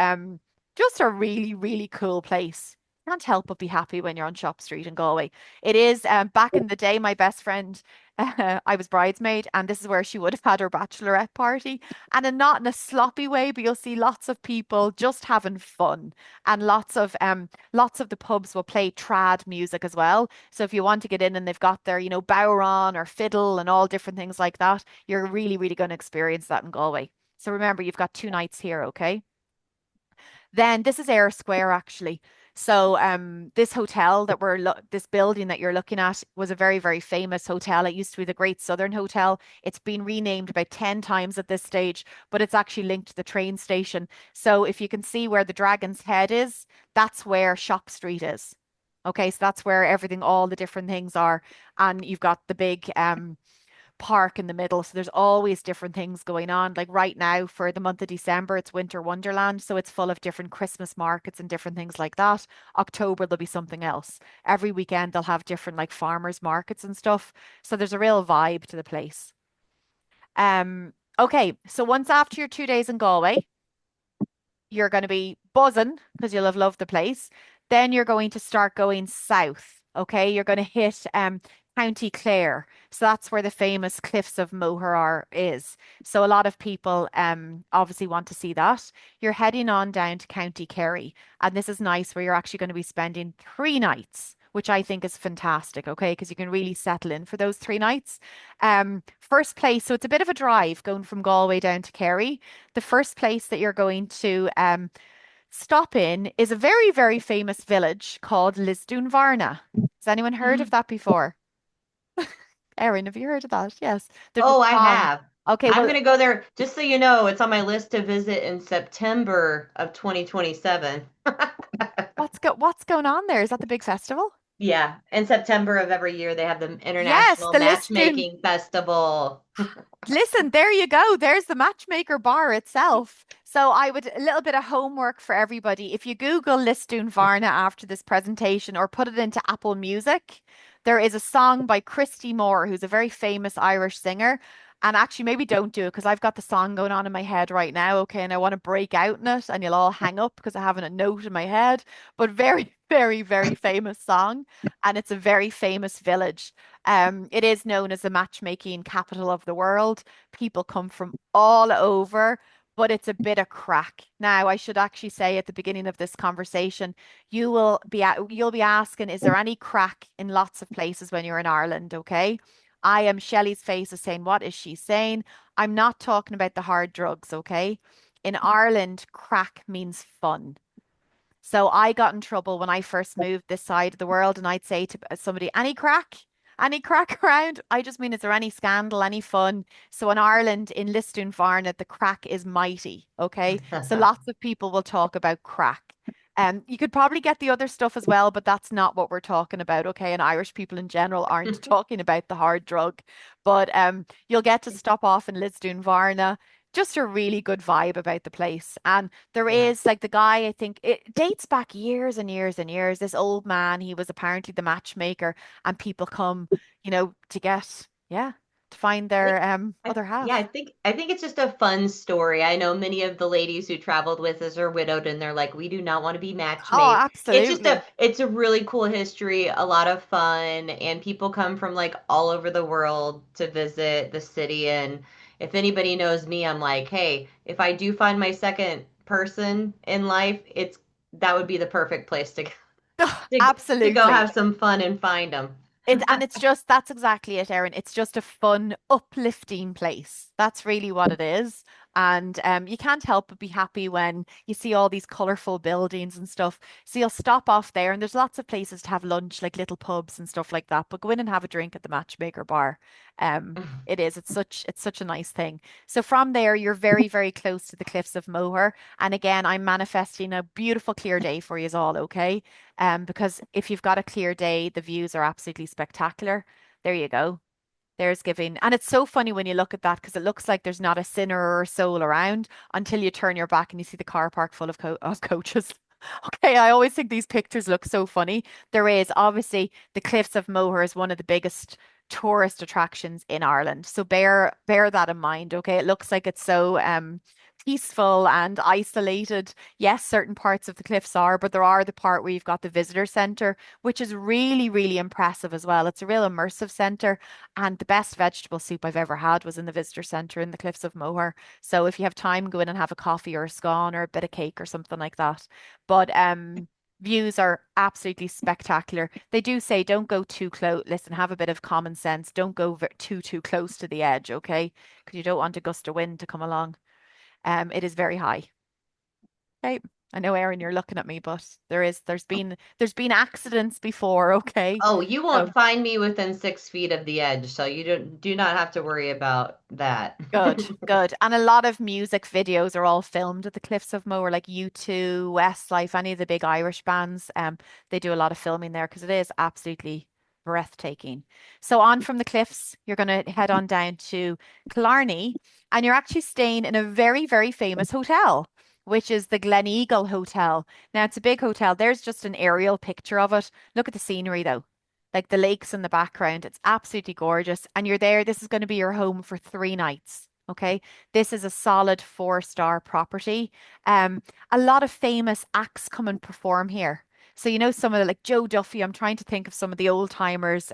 just a really, really cool place. Can't help but be happy when you're on Shop Street in Galway. It is back in the day, my best friend, I was bridesmaid, and this is where she would have had her bachelorette party. And not in a sloppy way, but you'll see lots of people just having fun. And lots of the pubs will play trad music as well. So if you want to get in and they've got their, bodhrán or fiddle and all different things like that, you're really, really going to experience that in Galway. So remember, you've got 2 nights here, okay? Then this is Eyre Square actually. So this hotel that this building that you're looking at was a very, very famous hotel. It used to be the Great Southern Hotel. It's been renamed about 10 times at this stage, but it's actually linked to the train station. So if you can see where the Dragon's Head is, that's where Shop Street is. Okay, so that's where everything, all the different things are. And you've got the big park in the middle. So there's always different things going on. Like right now for the month of December, it's Winter Wonderland. So it's full of different Christmas markets and different things like that. October, there'll be something else. Every weekend, they'll have different like farmers markets and stuff. So there's a real vibe to the place. Okay. So once after your 2 days in Galway, you're going to be buzzing because you'll have loved the place. Then you're going to start going south. Okay. You're going to hit County Clare. So that's where the famous cliffs of Moher is. So a lot of people obviously want to see that. You're heading on down to County Kerry. And this is nice where you're actually going to be spending 3 nights, which I think is fantastic, okay? Because you can really settle in for those 3 nights. First place, so it's a bit of a drive going from Galway down to Kerry. The first place that you're going to stop in is a very, very famous village called Lisdoonvarna. Has anyone heard of that before? Erin, have you heard of that? Yes. There's a Oh, I song. have. Okay, I'm well, gonna go there just so you know, it's on my list to visit in September of 2027. what's going on there? Is that the big festival? Yeah, in September of every year they have the Yes, International the Lisdoon. Matchmaking Festival. Listen, there you go. There's the matchmaker bar itself. So I would a little bit of homework for everybody. If you Google Lisdoon Varna after this presentation or put it into Apple Music, there is a song by Christy Moore, who's a very famous Irish singer. And actually, maybe don't do it because I've got the song going on in my head right now. Okay, and I want to break out in it, and you'll all hang up because I haven't a note in my head. But very, very, very famous song, and it's a very famous village. It is known as the matchmaking capital of the world. People come from all over, but it's a bit of crack. Now, I should actually say at the beginning of this conversation, you'll be asking, is there any crack in lots of places when you're in Ireland? Okay. I am Shelley's face is saying, what is she saying? I'm not talking about the hard drugs, okay? In Ireland, crack means fun. So I got in trouble when I first moved this side of the world, and I'd say to somebody, any crack? Any crack around? I just mean, is there any scandal, any fun? So in Ireland, in Lisdoonvarna, the crack is mighty. Okay. So lots of people will talk about crack. You could probably get the other stuff as well, but that's not what we're talking about. Okay. And Irish people in general aren't talking about the hard drug. But you'll get to stop off in Lisdoonvarna. Just a really good vibe about the place. And there Yeah. is like the guy, I think it dates back years and years and years. This old man, he was apparently the matchmaker, and people come, to get, yeah, to find I think their other yeah, half. I think it's just a fun story. I know many of the ladies who traveled with us are widowed and they're like, we do not want to be Oh, matchmade. absolutely. It's a really cool history, a lot of fun, and people come from like all over the world to visit the city. And if anybody knows me, I'm like, hey, if I do find my second person in life, it's that would be the perfect place to go Absolutely. have some fun and find them. It's just that's exactly it, Erin. It's just a fun, uplifting place. That's really what it is. And you can't help but be happy when you see all these colorful buildings and stuff. So you'll stop off there, and there's lots of places to have lunch, like little pubs and stuff like that. But go in and have a drink at the Matchmaker bar. It's such a nice thing. So from there, you're very, very close to the cliffs of Moher. And again, I'm manifesting a beautiful clear day for you all, okay? Because if you've got a clear day, the views are absolutely spectacular. There you go. There's giving. And it's so funny when you look at that because it looks like there's not a sinner or a soul around until you turn your back and you see the car park full of coaches. Okay, I always think these pictures look so funny. There is obviously the Cliffs of Moher is one of the biggest tourist attractions in Ireland. So bear that in mind, okay? It looks like it's so peaceful and isolated. Yes, certain parts of the cliffs are, but there are the part where you've got the visitor center, which is really, really impressive as well. It's a real immersive center, and the best vegetable soup I've ever had was in the visitor center in the Cliffs of Moher. So if you have time, go in and have a coffee or a scone or a bit of cake or something like that. But views are absolutely spectacular. They do say don't go too close. Listen, have a bit of common sense. Don't go too close to the edge, okay? Because you don't want a gust of wind to come along. It is very high. Okay. I know, Erin, you're looking at me, but there's been accidents before, okay? Oh, you So won't find me within 6 feet of the edge, so you do not have to worry about that. good, good. And a lot of music videos are all filmed at the Cliffs of Moher, like U2, Westlife, any of the big Irish bands. They do a lot of filming there because it is absolutely breathtaking. So on from the cliffs, you're going to head on down to Killarney, and you're actually staying in a very, very famous hotel, which is the Glen Eagle Hotel. Now it's a big hotel. There's just an aerial picture of it. Look at the scenery though. Like the lakes in the background. It's absolutely gorgeous. And you're there. This is going to be your home for 3 nights. Okay. This is a solid 4-star property. Um, a lot of famous acts come and perform here. So you know some of the like Joe Duffy. I'm trying to think of some of the old timers.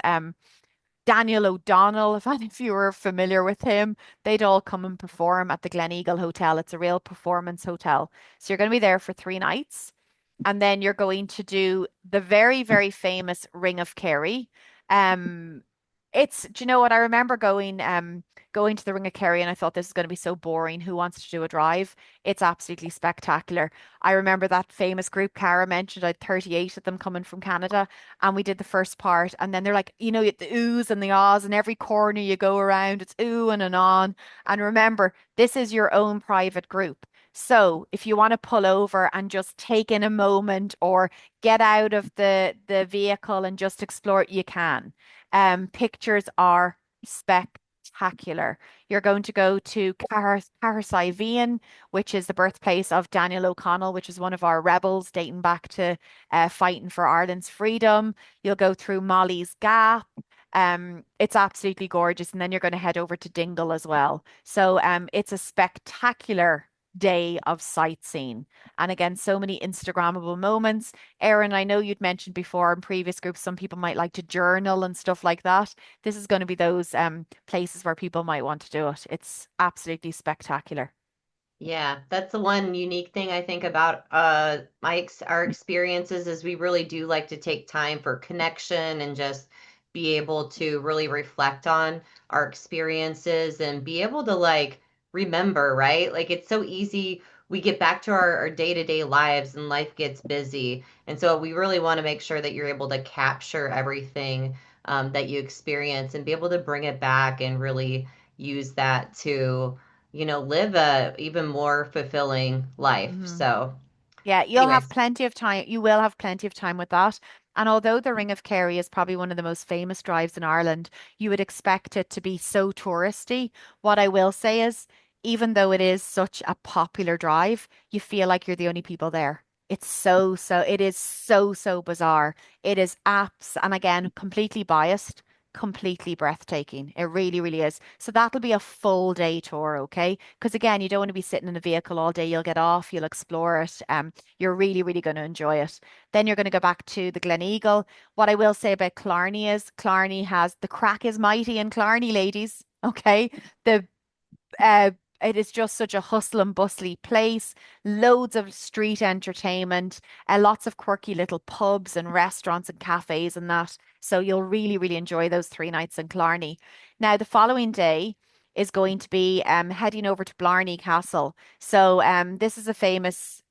Daniel O'Donnell, if any of you are familiar with him, they'd all come and perform at the Glen Eagle Hotel. It's a real performance hotel. So you're going to be there for 3 nights. And then you're going to do the very, very famous Ring of Kerry. Um, do you know what? I remember going going to the Ring of Kerry and I thought this is going to be so boring. Who wants to do a drive? It's absolutely spectacular. I remember that famous group Cara mentioned. I had 38 of them coming from Canada, and we did the first part. And then they're like, the oohs and the ahs, and every corner you go around, it's ooh and an on. And remember, this is your own private group. So if you want to pull over and just take in a moment or get out of the vehicle and just explore it, you can. Pictures are spectacular. You're going to go to Cahersiveen, which is the birthplace of Daniel O'Connell, which is one of our rebels dating back to fighting for Ireland's freedom. You'll go through Molly's Gap. It's absolutely gorgeous. And then you're going to head over to Dingle as well. So it's a spectacular day of sightseeing. And again, so many Instagrammable moments. Erin, I know you'd mentioned before in previous groups, some people might like to journal and stuff like that. This is going to be those places where people might want to do it. It's absolutely spectacular. Yeah, that's the one unique thing I think about our experiences is we really do like to take time for connection and just be able to really reflect on our experiences and be able to like remember, right? Like it's so easy. We get back to our day-to-day lives and life gets busy. And so we really want to make sure that you're able to capture everything that you experience and be able to bring it back and really use that to live a even more fulfilling life. Mhm. So, Yeah, you'll have anyways, plenty of time. You will have plenty of time with that. And although the Ring of Kerry is probably one of the most famous drives in Ireland, you would expect it to be so touristy. What I will say is, even though it is such a popular drive, you feel like you're the only people there. It is so bizarre. It is apps, and again, completely biased, completely breathtaking. It really, really is. So that'll be a full day tour, okay? Because again, you don't want to be sitting in a vehicle all day. You'll get off, you'll explore it. You're really, really going to enjoy it. Then you're going to go back to the Glen Eagle. What I will say about Clarny is Clarny has the crack is mighty in Clarny, ladies. Okay. The uh, it is just such a hustle and bustly place, loads of street entertainment, lots of quirky little pubs and restaurants and cafes and that. So you'll really, really enjoy those 3 nights in Clarny. Now, the following day is going to be heading over to Blarney Castle. So this is a famous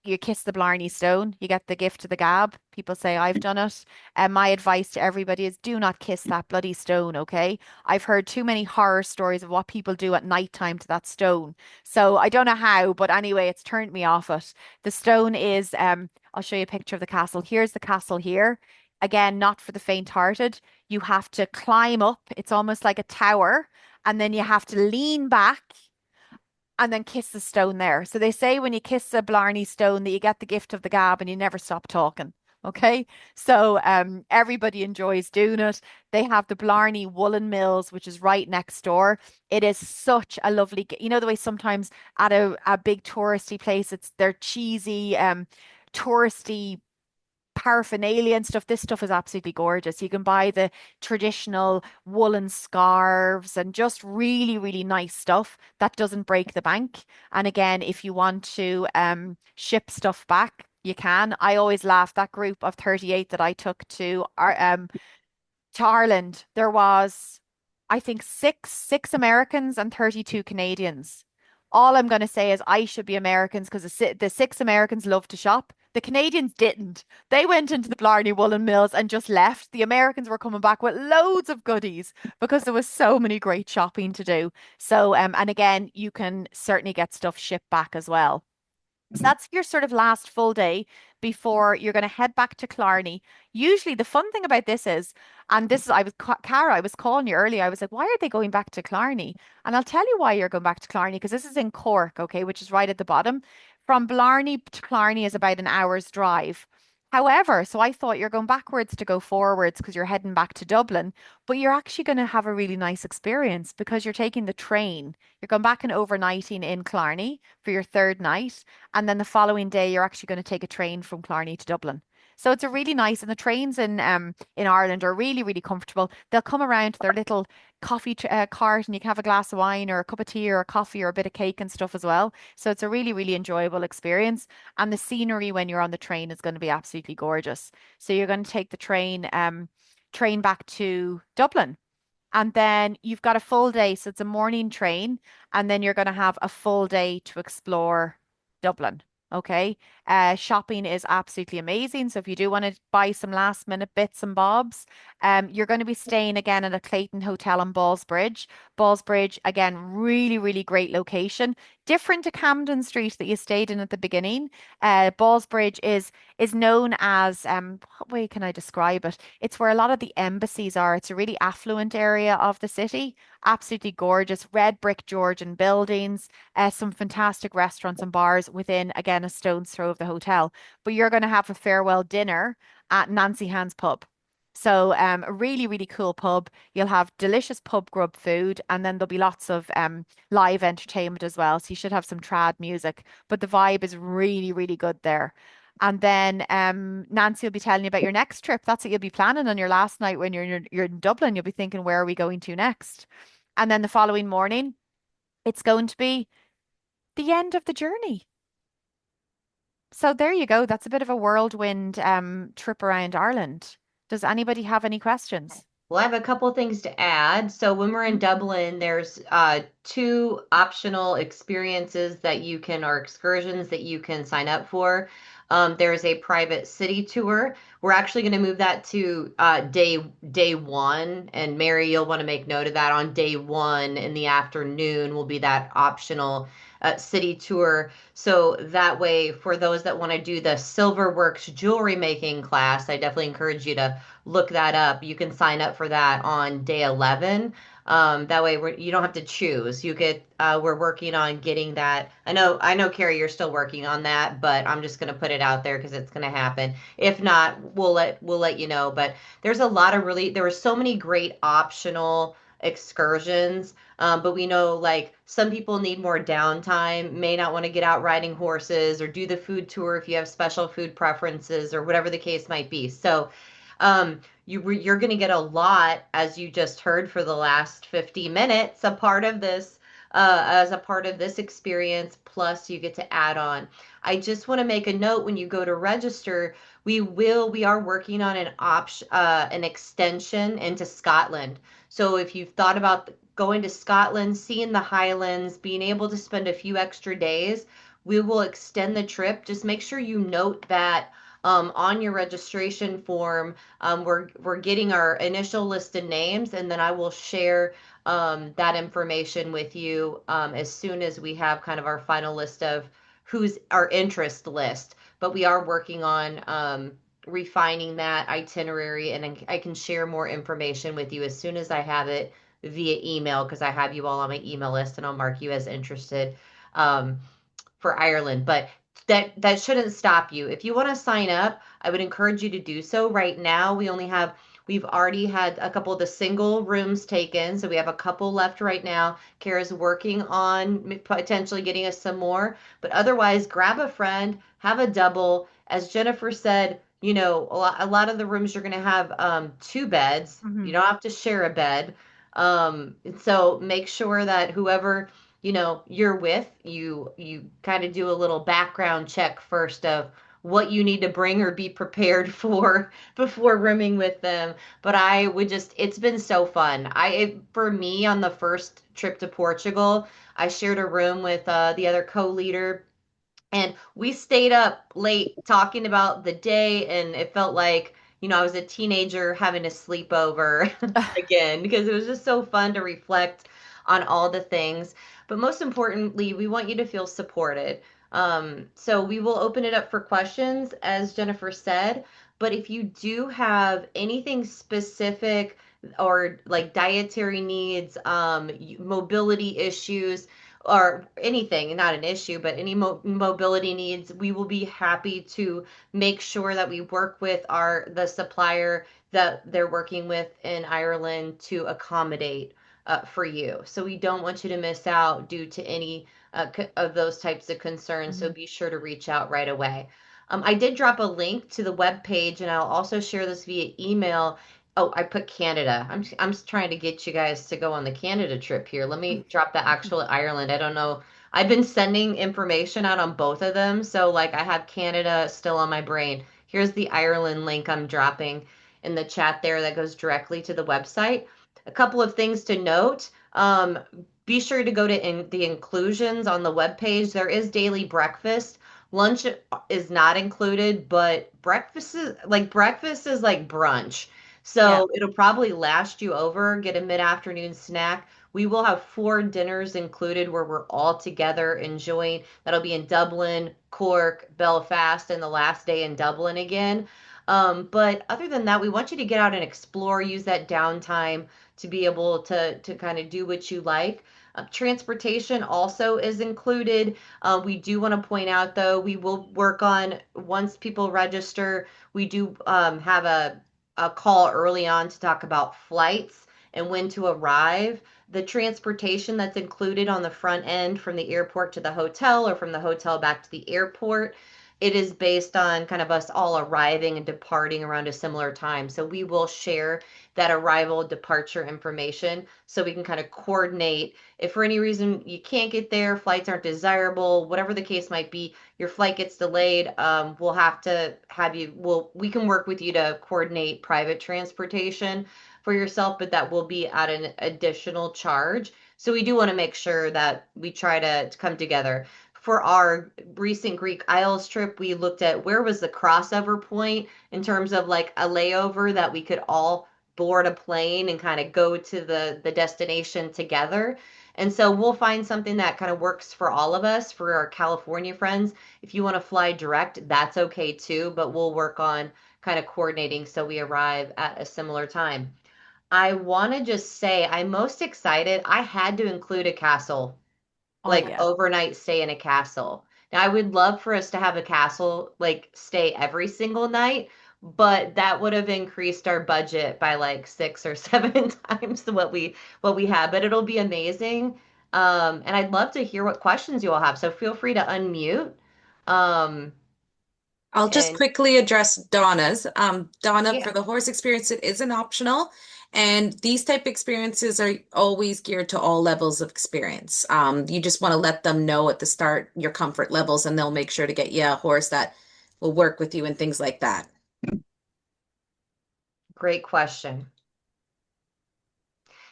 you kiss the Blarney Stone, you get the gift of the gab. People say I've done it. And my advice to everybody is do not kiss that bloody stone, okay? I've heard too many horror stories of what people do at night time to that stone. So I don't know how, but anyway, it's turned me off it. The stone is, I'll show you a picture of the castle. Here's the castle here. Again, not for the faint-hearted. You have to climb up. It's almost like a tower, and then you have to lean back and then kiss the stone there. So they say when you kiss a Blarney stone that you get the gift of the gab and you never stop talking. Okay. So everybody enjoys doing it. They have the Blarney Woolen Mills, which is right next door. It is such a lovely, the way sometimes at a big touristy place, they're cheesy, touristy paraphernalia and stuff. This stuff is absolutely gorgeous. You can buy the traditional woolen scarves and just really, really nice stuff that doesn't break the bank. And again, if you want to ship stuff back, you can. I always laugh that group of 38 that I took to Ireland. There was, I think, six Americans and 32 Canadians. All I'm going to say is I should be Americans because the 6 Americans love to shop. The Canadians didn't. They went into the Blarney Woolen Mills and just left. The Americans were coming back with loads of goodies because there was so many great shopping to do. So, and again, you can certainly get stuff shipped back as well. So that's your sort of last full day before you're going to head back to Clarny. Usually, the fun thing about this is, and this is, Cara, I was calling you earlier. I was like, why are they going back to Clarny? And I'll tell you why you're going back to Clarny because this is in Cork, okay, which is right at the bottom. From Blarney to Clarny is about an hour's drive. However, so I thought you're going backwards to go forwards because you're heading back to Dublin, but you're actually going to have a really nice experience because you're taking the train. You're going back and overnighting in Clarny for your third night. And then the following day, you're actually going to take a train from Clarny to Dublin. So it's a really nice, and the trains in Ireland are really, really comfortable. They'll come around to their little coffee cart, and you can have a glass of wine or a cup of tea or a coffee or a bit of cake and stuff as well. So it's a really, really enjoyable experience. And the scenery when you're on the train is going to be absolutely gorgeous. So you're going to take the train back to Dublin. And then you've got a full day. So it's a morning train. And then you're going to have a full day to explore Dublin. Okay. Shopping is absolutely amazing. So if you do want to buy some last minute bits and bobs, you're going to be staying again at a Clayton Hotel on Ballsbridge. Ballsbridge, again, really, really great location. Different to Camden Street that you stayed in at the beginning. Ballsbridge is known as what way can I describe it? It's where a lot of the embassies are. It's a really affluent area of the city. Absolutely gorgeous, red brick Georgian buildings, some fantastic restaurants and bars within, again, a stone's throw of the hotel. But you're going to have a farewell dinner at Nancy Hand's pub. So, a really, really cool pub. You'll have delicious pub grub food, and then there'll be lots of live entertainment as well. So you should have some trad music, but the vibe is really, really good there. And then Nancy will be telling you about your next trip. That's what you'll be planning on your last night when you're in Dublin. You'll be thinking, where are we going to next? And then the following morning, it's going to be the end of the journey. So there you go. That's a bit of a whirlwind trip around Ireland. Does anybody have any questions? Well, I have a couple things to add. So when we're in Dublin, there's two optional experiences that you can, or excursions that you can sign up for. There's a private city tour. We're actually going to move that to day one, and Mary, you'll want to make note of that. On day one in the afternoon will be that optional city tour. So that way, for those that want to do the Silverworks jewelry making class, I definitely encourage you to look that up. You can sign up for that on day 11. That way you don't have to choose. We're working on getting that. I know, Carrie, you're still working on that, but I'm just going to put it out there because it's going to happen. If not, we'll let you know. But there were so many great optional excursions. But we know like some people need more downtime, may not want to get out riding horses or do the food tour if you have special food preferences or whatever the case might be. So you're going to get a lot, as you just heard for the last 50 minutes, a part of this, as a part of this experience, plus you get to add on. I just want to make a note when you go to register, we are working on an extension into Scotland. So if you've thought about going to Scotland, seeing the Highlands, being able to spend a few extra days, we will extend the trip. Just make sure you note that on your registration form. We're getting our initial list of names, and then I will share that information with you as soon as we have kind of our final list of who's our interest list. But we are working on refining that itinerary, and I can share more information with you as soon as I have it via email, because I have you all on my email list, and I'll mark you as interested um, for Ireland. But that shouldn't stop you. If you want to sign up, I would encourage you to do so. Right now, we've already had a couple of the single rooms taken, so we have a couple left right now. Kara's working on potentially getting us some more, but otherwise, grab a friend, have a double. As Jennifer said, a lot of the rooms you're going to have two beds. You Hmm. don't have to share a bed. So make sure that whoever you're with, you kind of do a little background check first of what you need to bring or be prepared for before rooming with them. But it's been so fun. For me, on the first trip to Portugal, I shared a room with the other co-leader, and we stayed up late talking about the day, and it felt like, I was a teenager having a sleepover again, because it was just so fun to reflect on all the things. But most importantly, we want you to feel supported. So we will open it up for questions, as Jennifer said. But if you do have anything specific, or like dietary needs, mobility issues, or anything, not an issue, but any mobility needs, we will be happy to make sure that we work with the supplier that they're working with in Ireland to accommodate for you. So we don't want you to miss out due to any of those types of concerns. So Hmm. be sure to reach out right away. I did drop a link to the web page, and I'll also share this via email. Oh, I put Canada. I'm just trying to get you guys to go on the Canada trip here. Let me drop the actual Ireland. I don't know. I've been sending information out on both of them, so like I have Canada still on my brain. Here's the Ireland link I'm dropping in the chat there that goes directly to the website. A couple of things to note. Be sure to go to the inclusions on the webpage. There is daily breakfast. Lunch is not included, but breakfast is like brunch. Yeah. So it'll probably last you over, get a mid-afternoon snack. We will have four dinners included where we're all together enjoying. That'll be in Dublin, Cork, Belfast, and the last day in Dublin again. But other than that, we want you to get out and explore, use that downtime to be able to kind of do what you like. Transportation also is included. We do want to point out though, we will work on once people register, we do have a call early on to talk about flights and when to arrive. The transportation that's included on the front end from the airport to the hotel or from the hotel back to the airport, it is based on kind of us all arriving and departing around a similar time. So we will share that arrival departure information so we can kind of coordinate if for any reason you can't get there, flights aren't desirable, whatever the case might be, your flight gets delayed, we'll have to have you, we can work with you to coordinate private transportation for yourself, but that will be at an additional charge. So we do want to make sure that we try to come together. For our recent Greek Isles trip, we looked at where was the crossover point in terms of like a layover that we could all board a plane and kind of go to the destination together. And so we'll find something that kind of works for all of us, for our California friends. If you want to fly direct, that's okay too, but we'll work on kind of coordinating so we arrive at a similar time. I want to just say I'm most excited. I had to include a castle, Oh like yeah. overnight stay in a castle. Now, I would love for us to have a castle like stay every single night, but that would have increased our budget by like six or seven times what we have. But it'll be amazing. And I'd love to hear what questions you all have. So feel free to unmute. Um, I'll just and quickly address Donna's. Donna, yeah, for the horse experience, it isn't optional. And these type experiences are always geared to all levels of experience. You just want to let them know at the start your comfort levels, and they'll make sure to get you a horse that will work with you and things like that. great question.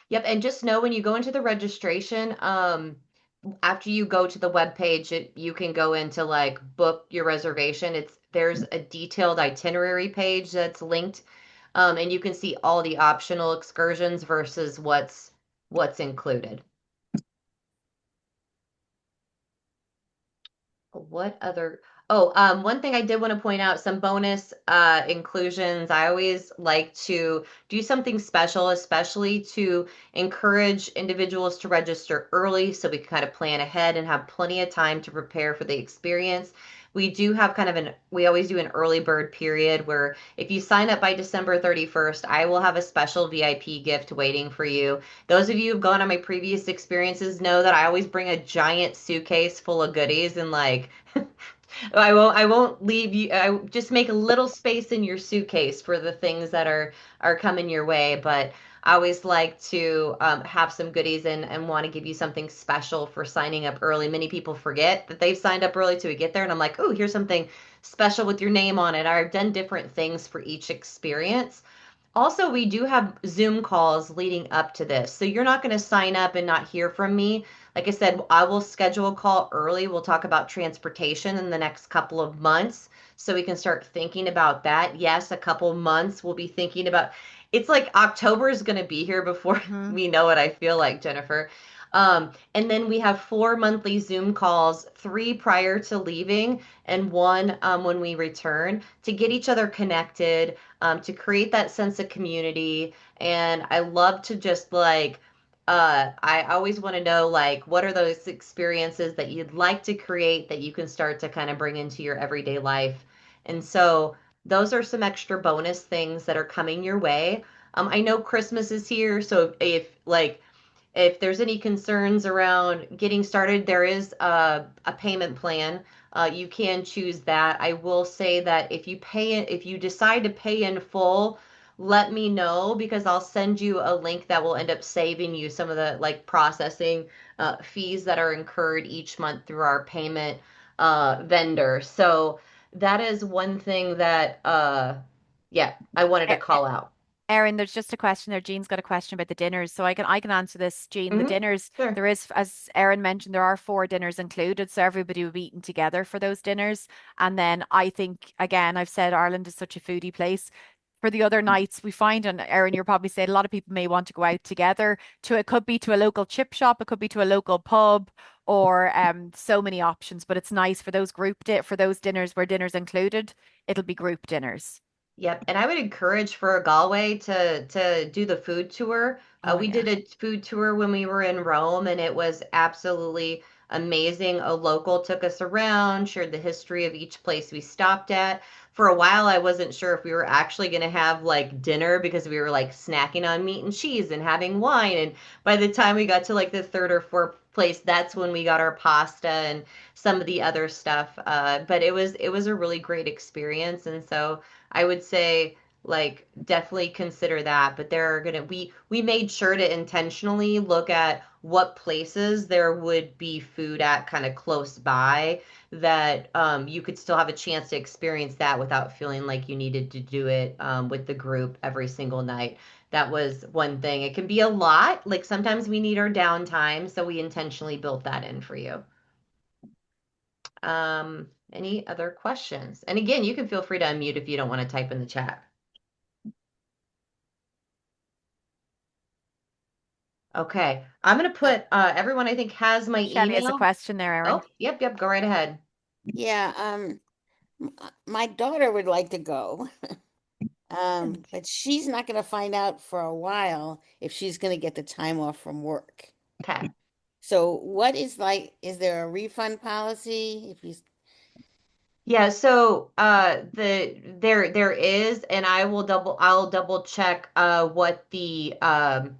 Yep, and just know when you go into the registration, after you go to the web page, you can go into like book your reservation. There's a detailed itinerary page that's linked, and you can see all the optional excursions versus what's included. What other? Oh, one thing I did want to point out, some bonus inclusions. I always like to do something special, especially to encourage individuals to register early so we can kind of plan ahead and have plenty of time to prepare for the experience. We do have we always do an early bird period where if you sign up by December 31st, I will have a special VIP gift waiting for you. Those of you who've gone on my previous experiences know that I always bring a giant suitcase full of goodies and like I won't leave you. I just make a little space in your suitcase for the things that are coming your way, but I always like to have some goodies and want to give you something special for signing up early. Many people forget that they've signed up early to get there, and I'm like, oh, here's something special with your name on it. I've done different things for each experience. Also, we do have Zoom calls leading up to this. So you're not going to sign up and not hear from me. Like I said, I will schedule a call early. We'll talk about transportation in the next couple of months so we can start thinking about that. Yes, a couple months we'll be thinking about. It's like October is going to be here before Hmm. we know it, I feel like, Jennifer. And then we have four monthly Zoom calls, three prior to leaving and one when we return to get each other connected, to create that sense of community. And I love to just like, I always want to know like, what are those experiences that you'd like to create that you can start to kind of bring into your everyday life? And so those are some extra bonus things that are coming your way. I know Christmas is here, so if there's any concerns around getting started, there is a payment plan. You can choose that. I will say that if you decide to pay in full, let me know because I'll send you a link that will end up saving you some of the like processing fees that are incurred each month through our payment vendor. So that is one thing that, yeah, I wanted to call out. Erin, there's just a question there. Jean's got a question about the dinners, so I can answer this. Jean, the Hmm. dinners, Sure. there is, as Erin mentioned, there are four dinners included, so everybody will be eating together for those dinners. And then I think, again, I've said Ireland is such a foodie place. For the other nights, we find, and Erin, you're probably saying a lot of people may want to go out together. To it could be to a local chip shop, it could be to a local pub, or so many options. But it's nice for those for those dinners where dinner's included. It'll be group dinners. Yep, and I would encourage for Galway to do the food tour. Oh We yeah. did a food tour when we were in Rome, and it was absolutely amazing. A local took us around, shared the history of each place we stopped at. For a while, I wasn't sure if we were actually going to have like dinner because we were like snacking on meat and cheese and having wine. And by the time we got to like the third or fourth place, that's when we got our pasta and some of the other stuff. But it was a really great experience, and so. I would say like definitely consider that, but there are gonna we made sure to intentionally look at what places there would be food at kind of close by that you could still have a chance to experience that without feeling like you needed to do it with the group every single night. That was one thing. It can be a lot. Like sometimes we need our downtime, so we intentionally built that in for you. Any other questions? And again, you can feel free to unmute if you don't want to type in the chat. Okay. I'm going to Uh, put everyone I think has my Shelley has a email. question there, Erin. Oh, yep, yep, go right ahead. yeah, my daughter would like to go, but she's not going to find out for a while if she's going to get the time off from work. Okay. So, is there a refund policy if you? Yeah, so there is, and I'll double check what the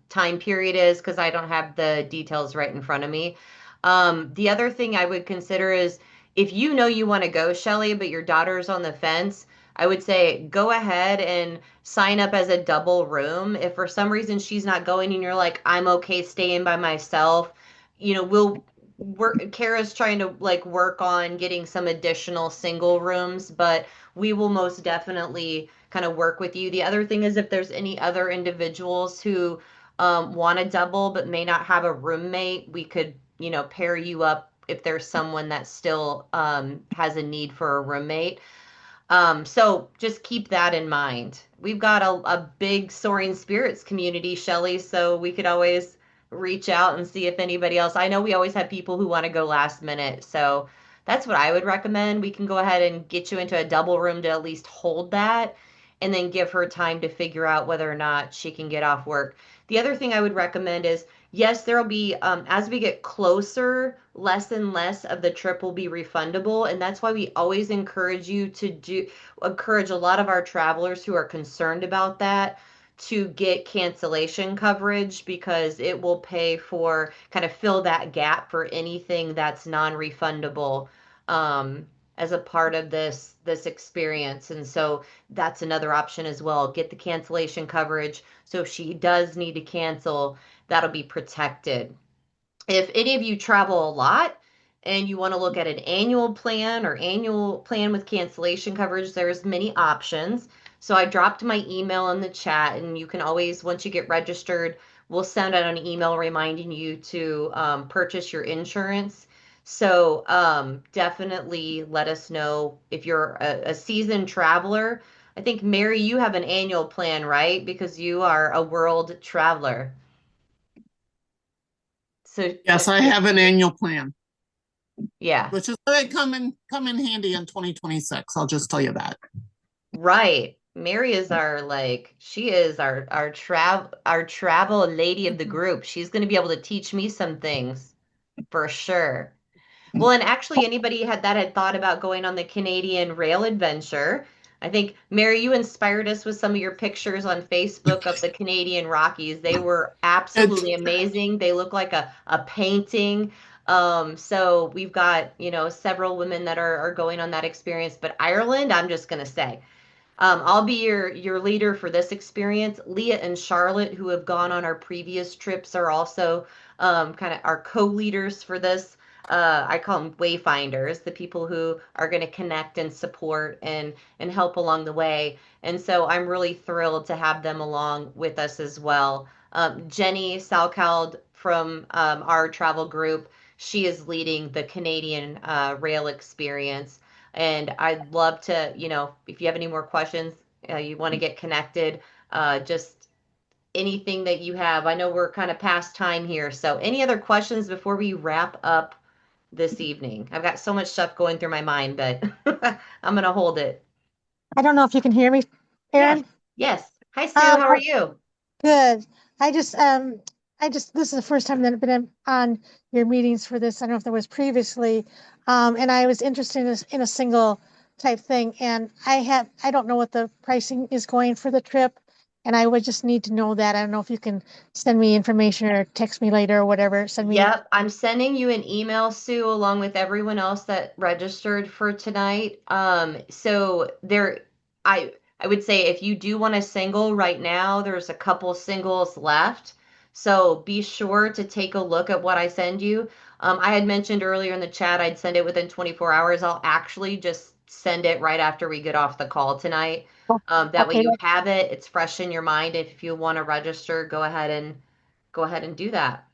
time period is because I don't have the details right in front of me. The other thing I would consider is if you know you want to go, Shelley, but your daughter's on the fence, I would say go ahead and sign up as a double room. If for some reason she's not going and you're like, I'm okay staying by myself, we'll Kara's trying to like work on getting some additional single rooms, but we will most definitely kind of work with you. The other thing is if there's any other individuals who want to double but may not have a roommate, we could, pair you up if there's someone that still has a need for a roommate. So just keep that in mind. We've got a big Soaring Spirits community, Shelly, so we could always reach out and see if anybody else. I know we always have people who want to go last minute, so that's what I would recommend. We can go ahead and get you into a double room to at least hold that and then give her time to figure out whether or not she can get off work. The other thing I would recommend is yes, there'll be, as we get closer, less and less of the trip will be refundable. And that's why we always encourage a lot of our travelers who are concerned about that to get cancellation coverage because it will pay for kind of fill that gap for anything that's non-refundable as a part of this experience. And so that's another option as well. Get the cancellation coverage. So if she does need to cancel, that'll be protected. If any of you travel a lot and you want to look at an annual plan or annual plan with cancellation coverage, there's many options. So I dropped my email in the chat, and you can always, once you get registered, we'll send out an email reminding you to purchase your insurance. So definitely let us know if you're a seasoned traveler. I think, Mary, you have an annual plan, right? Because you are a world traveler. So Yes, I have an annual plan, yeah, which is going to come in handy in 2026. I'll just tell you that. right. Mary is she is our travel lady of the group. She's going to be able to teach me some things for sure. Well, and actually, anybody had thought about going on the Canadian rail adventure. I think, Mary, you inspired us with some of your pictures on Facebook of the Canadian Rockies. They were It's absolutely amazing. They look like a painting. So we've got, several women that are going on that experience. But Ireland, I'm just going to say, I'll be your leader for this experience. Leah and Charlotte, who have gone on our previous trips, are also kind of our co-leaders for this. I call them wayfinders, the people who are going to connect and support and help along the way. And so I'm really thrilled to have them along with us as well. Jenny Salkeld from our travel group, she is leading the Canadian rail experience. And I'd love to, if you have any more questions, you want to get connected, just anything that you have. I know we're kind of past time here. So, any other questions before we wrap up this evening? I've got so much stuff going through my mind, but I'm going to hold it. I don't know if you can hear me, Yes. Erin. Yes. Hi, Sue. How are you? Good. I just, this is the first time that I've been on your meetings for this. I don't know if there was previously. And I was interested in a single type thing. And I don't know what the pricing is going for the trip. And I would just need to know that. I don't know if you can send me information or text me later or whatever. Send me. Yep, I'm sending you an email, Sue, along with everyone else that registered for tonight. So I would say if you do want a single right now, there's a couple singles left. So be sure to take a look at what I send you. I had mentioned earlier in the chat I'd send it within 24 hours. I'll actually just send it right after we get off the call tonight. That way Okay. you have it. It's fresh in your mind. If you want to register, go ahead and do that.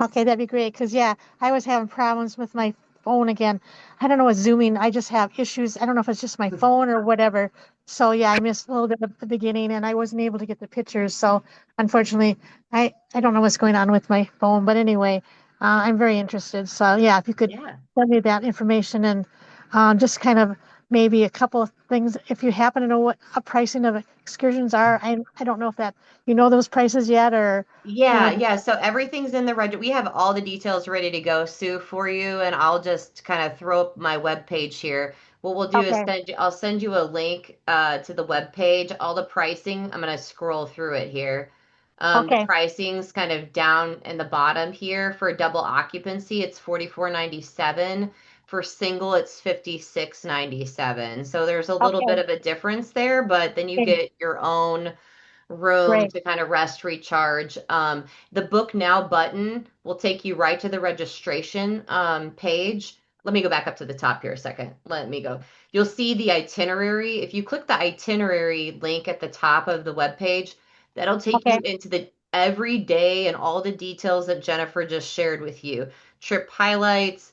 Okay, that'd be great. Because, yeah, I was having problems with my phone again. I don't know what Zooming, I just have issues. I don't know if it's just my phone or whatever. So, yeah, I missed a little bit of the beginning and I wasn't able to get the pictures. So, unfortunately, I don't know what's going on with my phone. But anyway, I'm very interested. So, yeah, if you could Yeah. send me that information and just kind of maybe a couple of things. If you happen to know what a pricing of excursions are, I don't know if that, you know, those prices yet or, you Yeah, know, yeah. So everything's in the register. We have all the details ready to go, Sue, for you, and I'll just kind of throw up my web page here. What we'll do is okay, I'll send you a link to the web page. All the pricing, I'm gonna scroll through it here. The okay, pricing's kind of down in the bottom here. For double occupancy, it's 44.97. For single, it's 56.97. So there's a little bit okay. of a difference there, but then you Okay, get your own room great. to kind of rest, recharge. The book now button will take you right to the registration page. Let me go back up to the top here a second. Let me go. You'll see the itinerary. If you click the itinerary link at the top of the web page, that'll take you Okay, into the every day and all the details that Jennifer just shared with you. Trip highlights.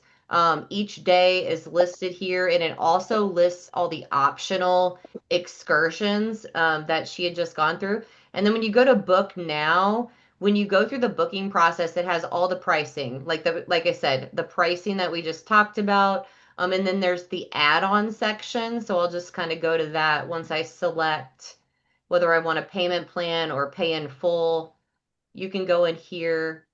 Each day is listed here, and it also lists all the optional excursions that she had just gone through. And then when you go to book now, when you go through the booking process, it has all the pricing, like I said, the pricing that we just talked about. And then there's the add-on section. So I'll just kind of go to that once I select whether I want a payment plan or pay in full. You can go in here,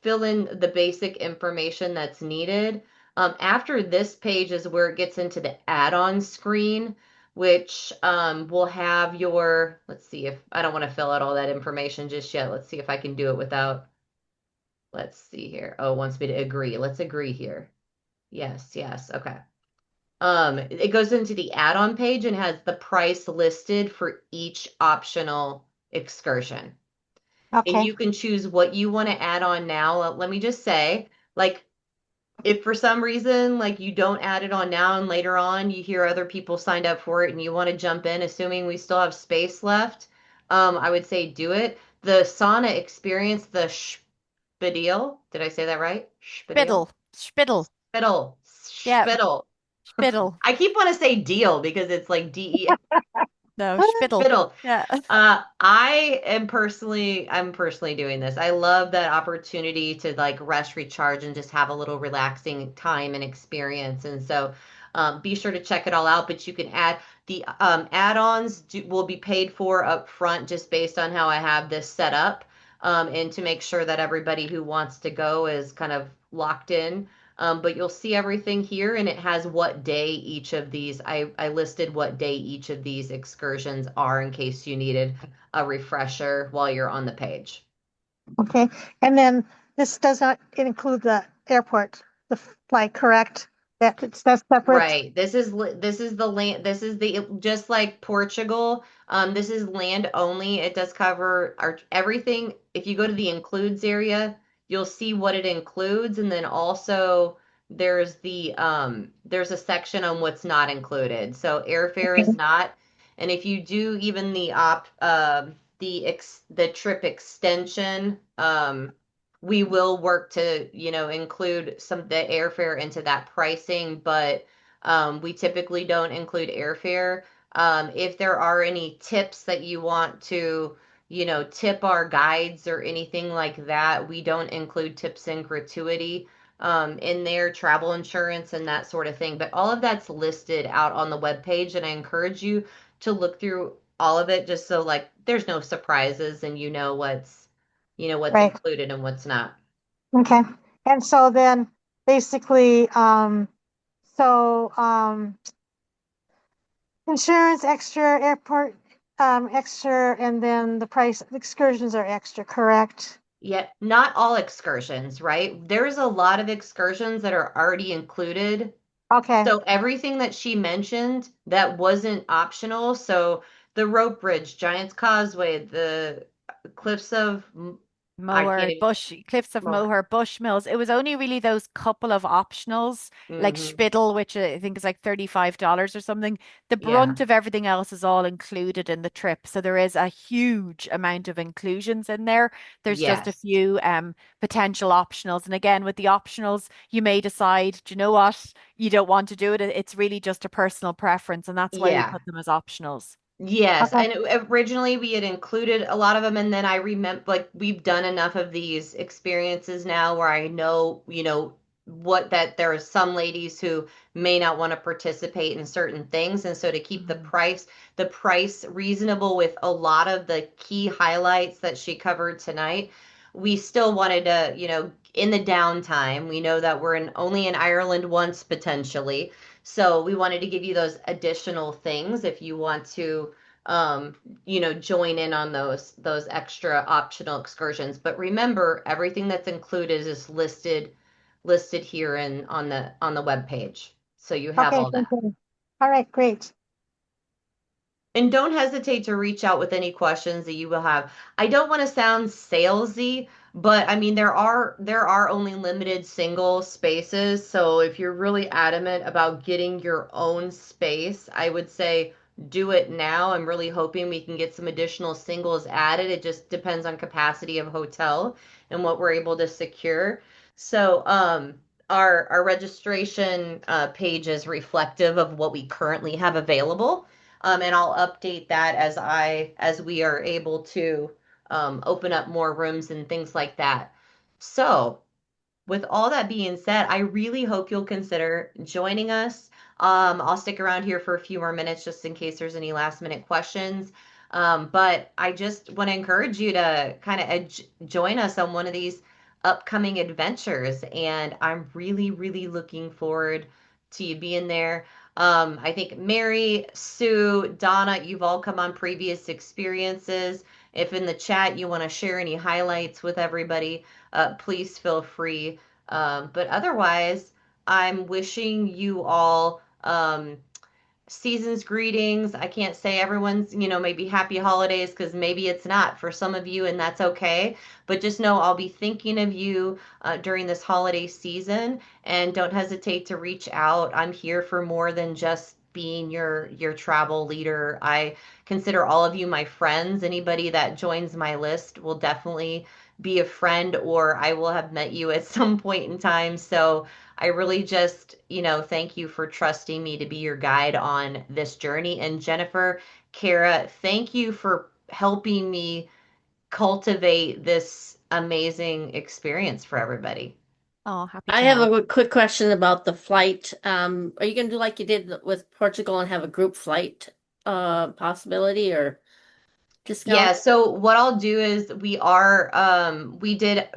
fill in the basic information that's needed. After this page is where it gets into the add-on screen, which will have your, let's see if I don't want to fill out all that information just yet. Let's see if I can do it without, let's see here. Oh, it wants me to agree. Let's agree here. Yes, yes. Okay. It goes into the add-on page and has the price listed for each optional excursion, and okay, you can choose what you want to add on now. Let me just say, like, if for some reason, like, you don't add it on now and later on you hear other people signed up for it and you want to jump in, assuming we still have space left, I would say do it. The sauna experience, the Spidel, did I say that right? Spidel? Spittle, spittle. Spittle. Yeah, Spittle. spittle. I keep want to say deal because it's like DE. No, spittle. Spittle. Yeah. I'm personally doing this. I love that opportunity to like rest, recharge, and just have a little relaxing time and experience. And so, be sure to check it all out. But you can add the add-ons will be paid for up front just based on how I have this set up, and to make sure that everybody who wants to go is kind of locked in. But you'll see everything here, and it has what day each of these, I listed what day each of these excursions are in case you needed a refresher while you're on the page. okay. And then this does not include the airport, the flight, correct? That's separate. Right. This is the land. This is the just like Portugal. This is land only. It does cover everything. If you go to the includes area, you'll see what it includes, and then also there's a section on what's not included. So airfare is not, and if you do even the trip extension, we will work to, include some of the airfare into that pricing, but we typically don't include airfare. If there are any tips that you want to, tip our guides or anything like that, we don't include tips and gratuity in their travel insurance and that sort of thing. But all of that's listed out on the webpage, and I encourage you to look through all of it just so like there's no surprises and what's Right. included and what's not. Okay. And so then basically, so insurance extra, airport extra, and then the price excursions are extra, correct? Yeah, not all excursions, right? There's a lot of excursions that are already included. Okay. So everything that she mentioned that wasn't optional, so the rope bridge, Giant's Causeway, the cliffs of I can't Moher, even Bush, Cliffs of Moher. Moher, Bush Mills. It was only really those couple of optionals, like Hmm. Spittle, which I think is like $35 or something. The Yeah. brunt of everything else is all included in the trip. So there is a huge amount of inclusions in there. There's just a Yes. few potential optionals. And again, with the optionals, you may decide, do you know what? You don't want to do it. It's really just a personal preference, and that's why we Yeah. put them as optionals. Yes, Okay. and originally we had included a lot of them, and then I remember like we've done enough of these experiences now where I know, what that there are some ladies who may not want to participate in certain things, and so to keep Mhm. the price reasonable with a lot of the key highlights that she covered tonight, we still wanted to, in the downtime, we know that we're only in Ireland once potentially. So we wanted to give you those additional things if you want to, um, join in on those extra optional excursions. But remember, everything that's included is listed here in on the web page. So you have Okay. all Thank that. you. All right. Great. And don't hesitate to reach out with any questions that you will have. I don't want to sound salesy, but I mean there are only limited single spaces. So if you're really adamant about getting your own space, I would say do it now. I'm really hoping we can get some additional singles added. It just depends on capacity of hotel and what we're able to secure. So our registration page is reflective of what we currently have available, and I'll update that as we are able to open up more rooms and things like that. So, with all that being said, I really hope you'll consider joining us. I'll stick around here for a few more minutes just in case there's any last minute questions. But I just want to encourage you to kind of join us on one of these upcoming adventures. And I'm really, really looking forward to you being there. I think Mary, Sue, Donna, you've all come on previous experiences. If in the chat you want to share any highlights with everybody, please feel free. But otherwise, I'm wishing you all season's greetings. I can't say everyone's, maybe happy holidays because maybe it's not for some of you, and that's okay. But just know I'll be thinking of you during this holiday season, and don't hesitate to reach out. I'm here for more than just being your travel leader. I consider all of you my friends. Anybody that joins my list will definitely be a friend, or I will have met you at some point in time. So I really just, thank you for trusting me to be your guide on this journey. And Jennifer, Kara, thank you for helping me cultivate this amazing experience for everybody. Oh, happy I to have help. a quick question about the flight. Are you going to do like you did with Portugal and have a group flight possibility or Yeah, discount? so what I'll do is we did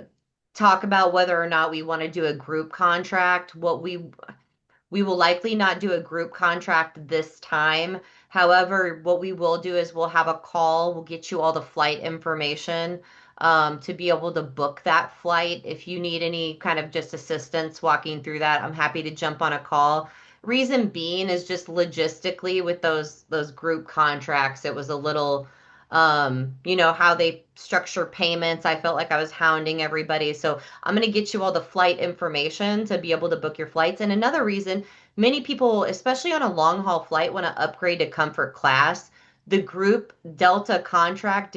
talk about whether or not we want to do a group contract. We will likely not do a group contract this time. However, what we will do is we'll have a call. We'll get you all the flight information to be able to book that flight. If you need any kind of just assistance walking through that, I'm happy to jump on a call. Reason being is just logistically with those group contracts, it was a little You know, how they structure payments. I felt like I was hounding everybody. So I'm going to get you all the flight information to be able to book your flights. And another reason, many people, especially on a long haul flight, want to upgrade to comfort class. The group Delta contract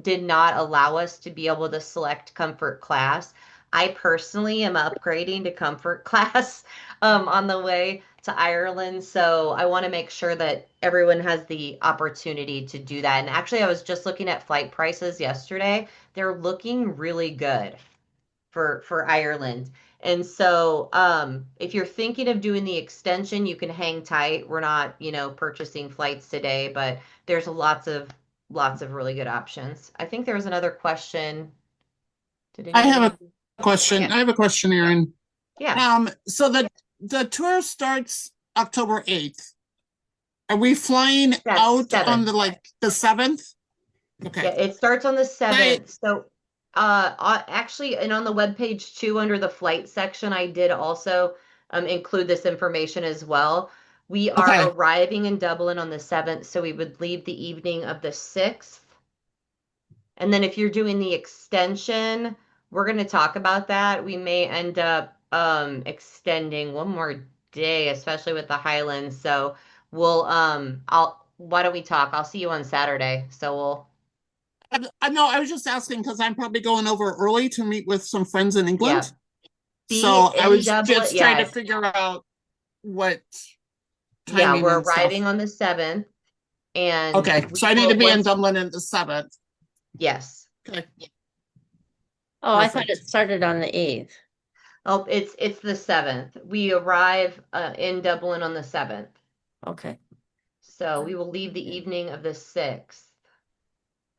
did not allow us to be able to select comfort class. I personally am upgrading to comfort class on the way to Ireland. So I want to make sure that everyone has the opportunity to do that. And actually, I was just looking at flight prices yesterday. They're looking really good for Ireland. And so if you're thinking of doing the extension, you can hang tight. We're not, you know, purchasing flights today, but there's lots of really good options. I think there was another question. Did I have anybody? a question. Yeah. I have a question, Erin. Yeah. So the tour starts October 8th. Are we flying That's out on 7th. the 7th? Yeah, Okay. it starts on the I, 7th. So, actually, and on the web page too, under the flight section, I did also include this information as well. We are okay. arriving in Dublin on the 7th, so we would leave the evening of the 6th. And then if you're doing the extension, we're going to talk about that. We may end up extending one more day, especially with the Highlands. So why don't we talk? I'll see you on Saturday. So we'll No, I was just asking because I'm probably going over early to meet with some friends in Yeah, England. be So I in was Dublin. just trying to Yeah, figure out what yeah, timing we're and arriving stuff. on the 7th, and Okay, we so I need to will be in once. Dublin in the 7th. Yes, Okay, Oh, I thought it perfect. started on the 8th. oh, it's the 7th. We arrive in Dublin on the 7th, Okay. so we will leave the evening of the 6th.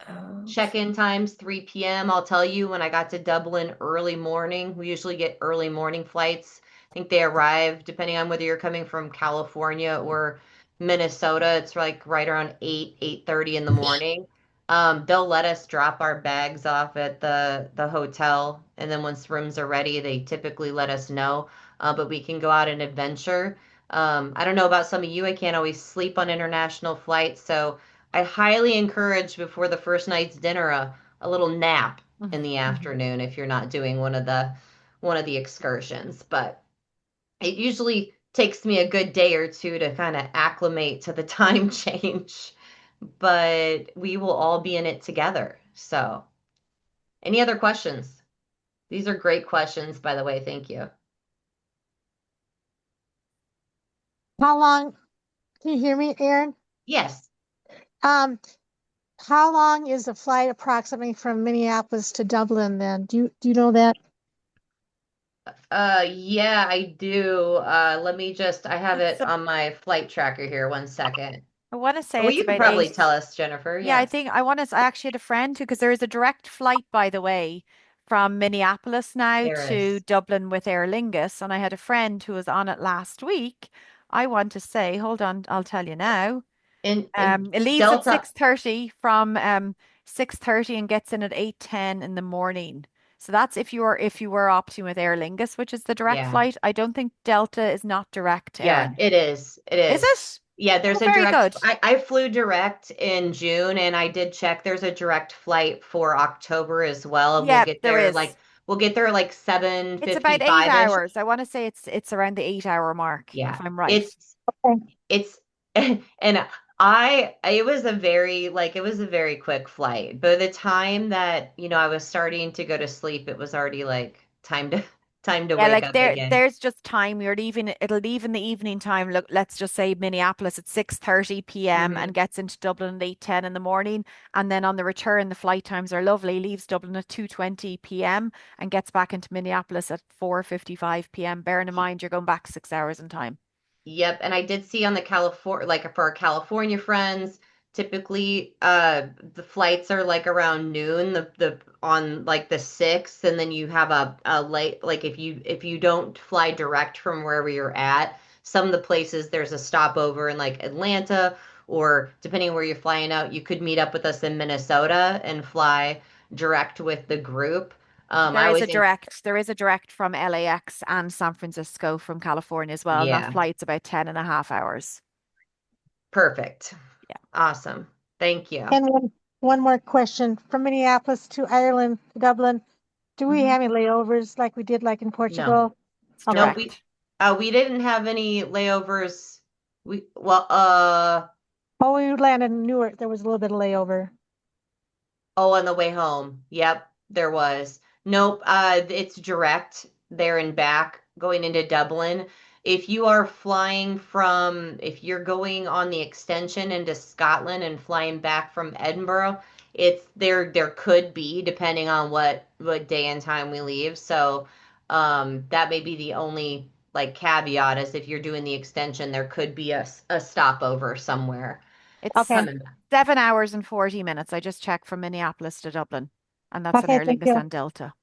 Okay. Check-in times 3 p.m. I'll tell you when I got to Dublin early morning. We usually get early morning flights. I think they arrive depending on whether you're coming from California or Minnesota. It's like right around 8:30 in the morning. They'll let us drop our bags off at the hotel, and then once rooms are ready, they typically let us know. But we can go out and adventure. I don't know about some of you. I can't always sleep on international flights, so I highly encourage before the first night's dinner a little nap in the afternoon if you're not doing one of the excursions. But it usually takes me a good day or two to kind of acclimate to the time change. But we will all be in it together. So, any other questions? These are great questions, by the way. Thank you. How long, can you hear me, Aaron? Yes. Um, how long is the flight approximately from Minneapolis to Dublin then? Do you know that? Yeah, I do. I have It's it a, on my flight tracker here. One second. I want to say Well, it's you could about probably eight. tell us, Jennifer. Yeah, I Yeah. think I actually had a friend who, because there is a direct flight, by the way, from Minneapolis now There to is. Dublin with Aer Lingus. And I had a friend who was on it last week. I want to say, hold on, I'll tell you now. And It leaves at Delta, 6:30 from 6:30 and gets in at 8:10 in the morning. So that's if you were opting with Aer Lingus, which is the direct yeah. flight. I don't think Delta is not direct, Yeah, Erin. it is. It Is is. it? Yeah, Oh, there's a very direct. good. I flew direct in June and I did check. There's a direct flight for October as well. And Yeah, there is. we'll get there like It's about eight 7:55-ish. hours. I want to say it's around the 8 hour mark, if Yeah. I'm right. It's and it was a very quick flight. By the time that, I was starting to go to sleep, it was already like time to Yeah, wake like up again. there's just time. It'll leave in the evening time. Look, let's just say Minneapolis at 6:30 p.m. Hmm. and gets into Dublin at 8:10 in the morning. And then on the return, the flight times are lovely. Leaves Dublin at 2:20 p.m. and gets back into Minneapolis at 4:55 p.m. Bearing in mind you're going back 6 hours in time. Yep, and I did see on the California, like for our California friends, typically the flights are like around noon, the on like the 6th, and then you have a late, like if you don't fly direct from wherever you're at, some of the places there's a stopover in like Atlanta, or depending on where you're flying out, you could meet up with us in Minnesota and fly direct with the group. I always think, There is a direct from LAX and San Francisco from California as well. And that yeah, flight's about 10.5 hours. perfect. Yeah. Awesome. Thank you. And one more question. From Minneapolis to Ireland to Dublin, do we Mhm. have any layovers like we did like in No. Portugal? It's No, Okay. direct. we didn't have any layovers. Oh, we landed in Newark. There was a little bit of layover. Oh, on the way home. Yep, there was. Nope, it's direct there and back going into Dublin. If you're going on the extension into Scotland and flying back from Edinburgh, it's there could be, depending on what day and time we leave. So, that may be the only like caveat is if you're doing the extension, there could be a stopover somewhere It's Okay. coming back. 7 hours and 40 minutes. I just checked from Minneapolis to Dublin, and that's an Okay, Aer thank you. Lingus and Delta.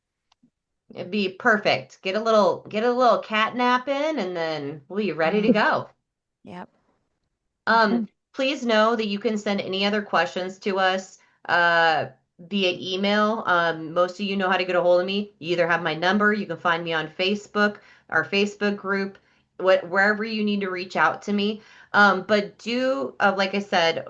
It'd be perfect. Get a little cat nap in, and then we'll be ready to go. Yep. Um, please know that you can send any other questions to us uh, via email. Most of you know how to get a hold of me. You either have my number, you can find me on Facebook, our Facebook group, wherever you need to reach out to me. But like I said,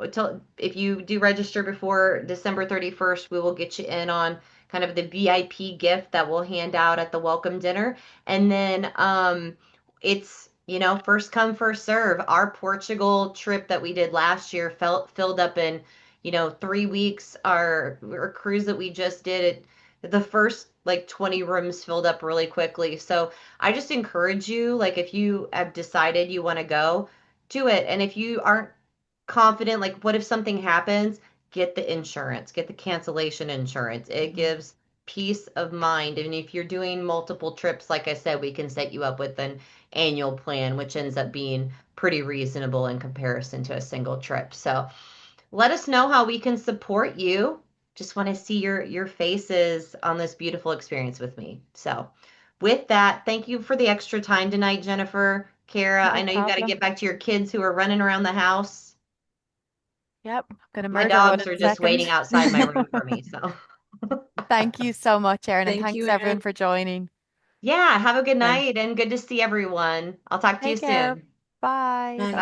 if you do register before December 31st, we will get you in on kind of the VIP gift that we'll hand out at the welcome dinner. And then it's first come first serve. Our Portugal trip that we did last year filled up in 3 weeks. Our cruise that we just did, the first like 20 rooms filled up really quickly. So I just encourage you, like, if you have decided you want to go, do it. And if you aren't confident, like, what if something happens? Get the insurance, get the cancellation insurance. It Mhm. gives peace of mind. And if you're doing multiple trips, like I said, we can set you up with an annual plan, which ends up being pretty reasonable in comparison to a single trip. So let us know how we can support you. Just want to see your faces on this beautiful experience with me. So with that, thank you for the extra time tonight, Jennifer. Kara, No I know you've got to problem. get back to your kids who are running around the house. Yep. Gonna My murder one dogs in are a just second. waiting outside my room for me. So Thank you so much, Erin, and Thank you, thanks everyone Erin. for joining. yeah, have a good Okay. night and good to see everyone. I'll talk to you Take care. soon. Bye. Bye. Bye.